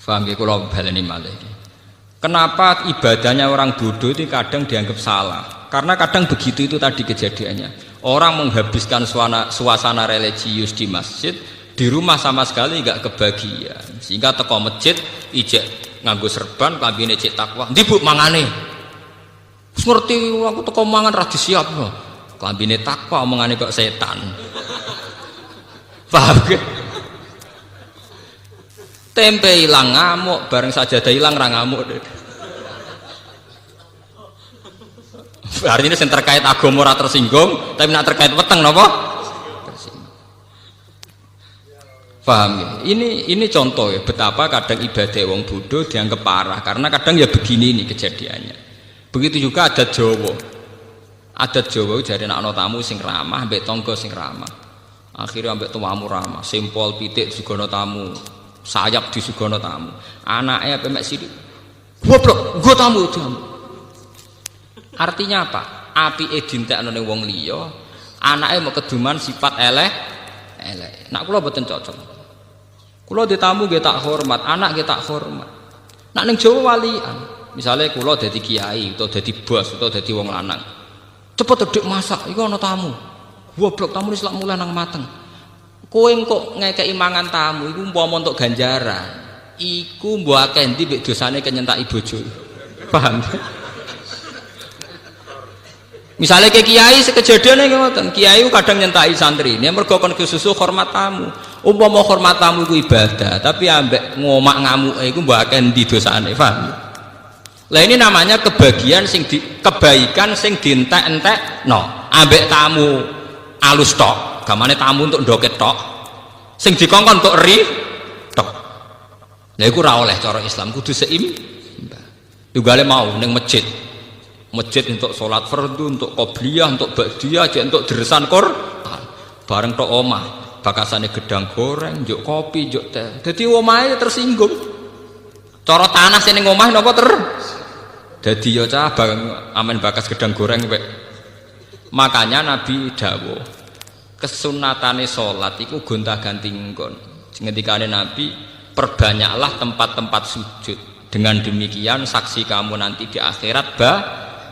Paham ya, kalau baleni malih. Kenapa ibadahnya orang bodoh itu kadang dianggap salah? Karena kadang begitu itu tadi kejadiannya. Orang menghabiskan suasana religius di masjid, di rumah sama sekali nggak kebagian. Sehingga teko masjid, ijek nganggo serban, kambine cek takwa. Ndi Bu mangane? Wis ngerti aku teko mangan ra disiap. Kambine takwa omongane kok setan. Paham ya? Tempe hilang ngamuk, bareng sajadah hilang ra ngamuk. Artinya yang terkait agama ora tersinggung, tapi nak terkait weteng napa? Tersinggung. Paham ya? Ini contoh ya betapa kadang ibadah wong bodoh dianggap parah karena kadang ya begini nih kejadiannya. Begitu juga adat Jawa. Adat Jawa jare nek ana tamu sing ramah mbek tangga sing ramah. Akhirnya ambek tuamu ramah, simpol pitik digono tamu. Sayap disugono tamu, anaknya apa mek sidik, goblok, gue tamu. Artinya apa? Api dintekno ning wong liya, anaknya mau keduman sifat elek. Nak kula mboten cocok. Kula ditamu nggih tak hormat, anak nggih tak hormat. Nak ning Jawa walian, misalnya kula dadi kiai atau dadi bos atau dadi wong lanang. Cepet dedek masak, iku ana tamu. Goblok tamu wis lak mulai nang mateng. Kowe kok ngekeki mangan tamu iku umpama entuk ganjaran. Iku mbok akeh ndi mbek dosane kenyentaki bojo. Paham? Misalnya ke kiai sekejadiane ngoten, kiai kadang nyentaki santri. Nek mergo kon kesusu hormat tamu. Umpama hormat tamu iku ibadah, tapi ambek ngomak ngamuke iku mbok akeh ndi dosane, paham? Lah ini namanya kebaikan sing dientek-entekno. Ambek tamu alus tok. Gamane tamu untuk ndoket tok, sing dikongkon untuk ri tok. Lha iku ora oleh cara Islam, kudu seimbang. Tunggale mau ning masjid untuk sholat fardu, untuk qobliyah, untuk ba'diyah, untuk deresan Quran. Bareng tok omah, bakasane gedang goreng, njuk kopi, njuk teh. Dadi omahe tersinggung. Cara tanah sing ning omah napa dadi ya cah amen bakas gedang goreng wek. Makanya Nabi dawuh kesunatane sholat itu gonta-ganti nggon. Ngendikane Nabi, perbanyaklah tempat-tempat sujud. Dengan demikian saksi kamu nanti di akhirat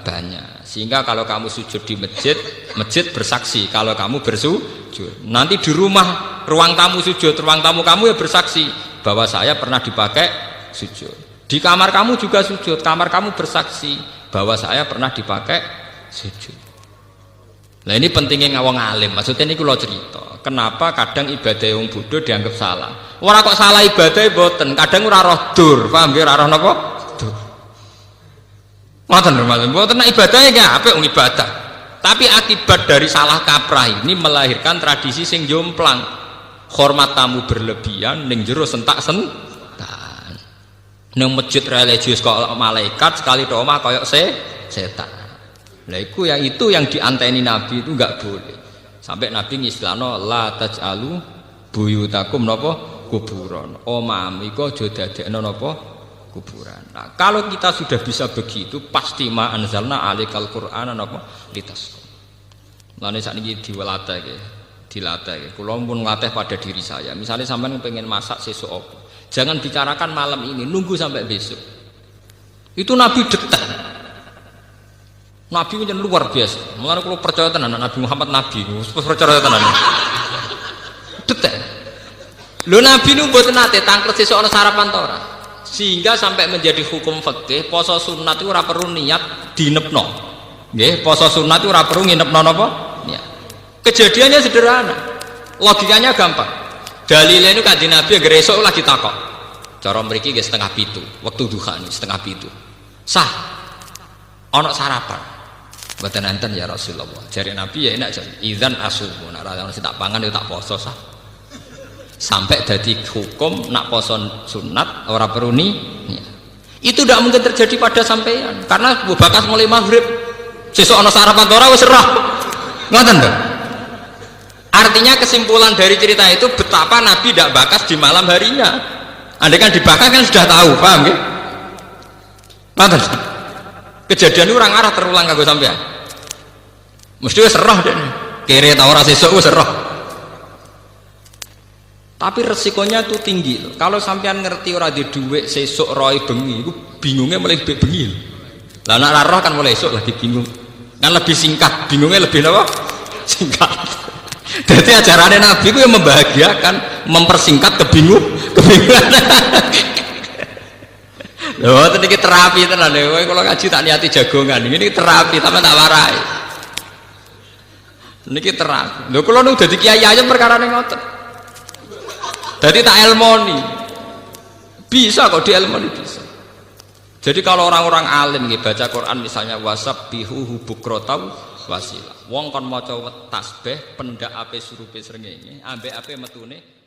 banyak. Sehingga kalau kamu sujud di masjid, masjid bersaksi kalau kamu bersujud. Nanti di rumah, ruang tamu sujud, ruang tamu kamu ya bersaksi bahwa saya pernah dipakai sujud. Di kamar kamu juga sujud, kamar kamu bersaksi bahwa saya pernah dipakai sujud. Nah ini pentingnya ngawang alim. Maksudnya ini kalau cerita kenapa kadang ibadah yang bodoh dianggap salah. Orang kok salah ibadah boten, kadang ora roh dur, paham ya, ora roh napa? Dur. Ngoten Mas, mboten ibadahnya nggih apik wong ibadah. Tapi akibat dari salah kaprah ini melahirkan tradisi sing jomplang. Hormat tamu berlebihan ning jero sentak-sentak. Ning masjid religius kok malaikat sekali do omah koyok setan. Lah iku ya itu yang dianteni Nabi itu enggak boleh. Sampai Nabi ngistilahno la taj'alu buyutakum napa kuburan. Omah iku aja dadekno napa kuburan. Nah, kalau kita sudah bisa begitu, pasti ma anzalna alikal Qur'ana napa litas. Lane sakniki dilatih nggih. Dilatih. Kula pun ngelatih pada diri saya. Misalnya sampean pengen masak sesuk apa. Jangan bicarakan malam ini, nunggu sampai besok. Itu Nabi detail. Nabi punya luar biasa. Mulane kula percaya tenan Nabi Muhammad nabi. Percaya tenan. Detail. Lho Nabi nu mboten nate tangklet sesuk ana sarapan ta ora? Sehingga sampai menjadi hukum fikih poso sunat itu ora perlu niat dinepno. Nggih, poso sunat itu ora perlu nginepno napa? Niat. Kejadiannya sederhana. Logikanya gampang. Dalilnya itu Kanjeng Nabi anggere esuk lagi takok. Cara mriki nggih 6:30, wektu duha nih 6:30. Sah. Ana sarapan. Mboten enten ya Rasulullah. Jare Nabi ya enak jan. Idzan asubu. Nek ora ono tak pangan ya tak poso sah. Sampai jadi hukum nak poso sunat ora perlu nih. Itu tidak mungkin terjadi pada sampean karena bakas mulai maghrib sesuk ana sarapan ora wis serah. Ngoten to. Artinya kesimpulan dari cerita itu betapa Nabi tidak bakas di malam harinya. Andai kan dibakar kan sudah tahu, paham nggih? Ngoten. Kejadian itu orang arah terulang kanggo sampean. Mesti wis serah dene. Kere ta ora sesuk wis serah. Tapi resikonya itu tinggi loh. Kalau sampean ngerti ora di dhuwit sesuk roe bengi, itu bingungnya mulai bengi. Lah nek roh kan mulai esuk lagi bingung. Kan lebih singkat, bingungnya lebih apa? Singkat. Jadi ajarannya Nabi itu yang membahagiakan, mempersingkat kebingungan. Loh, ini terapi tenan lho. Kalau ngaji tak niati jagongan, ini terapi tapi tak warai. Niki terapi. Lho kula nu dadi kiai aja perkara ning ngoten. Jadi tak elmoni, bisa kok dielmoni bisa. Jadi kalau orang-orang alim nih baca Quran misalnya wasab bihu bukrotau wasila. Wong kon maca tasbih pendak ape surupe srengenge, ambek ape metune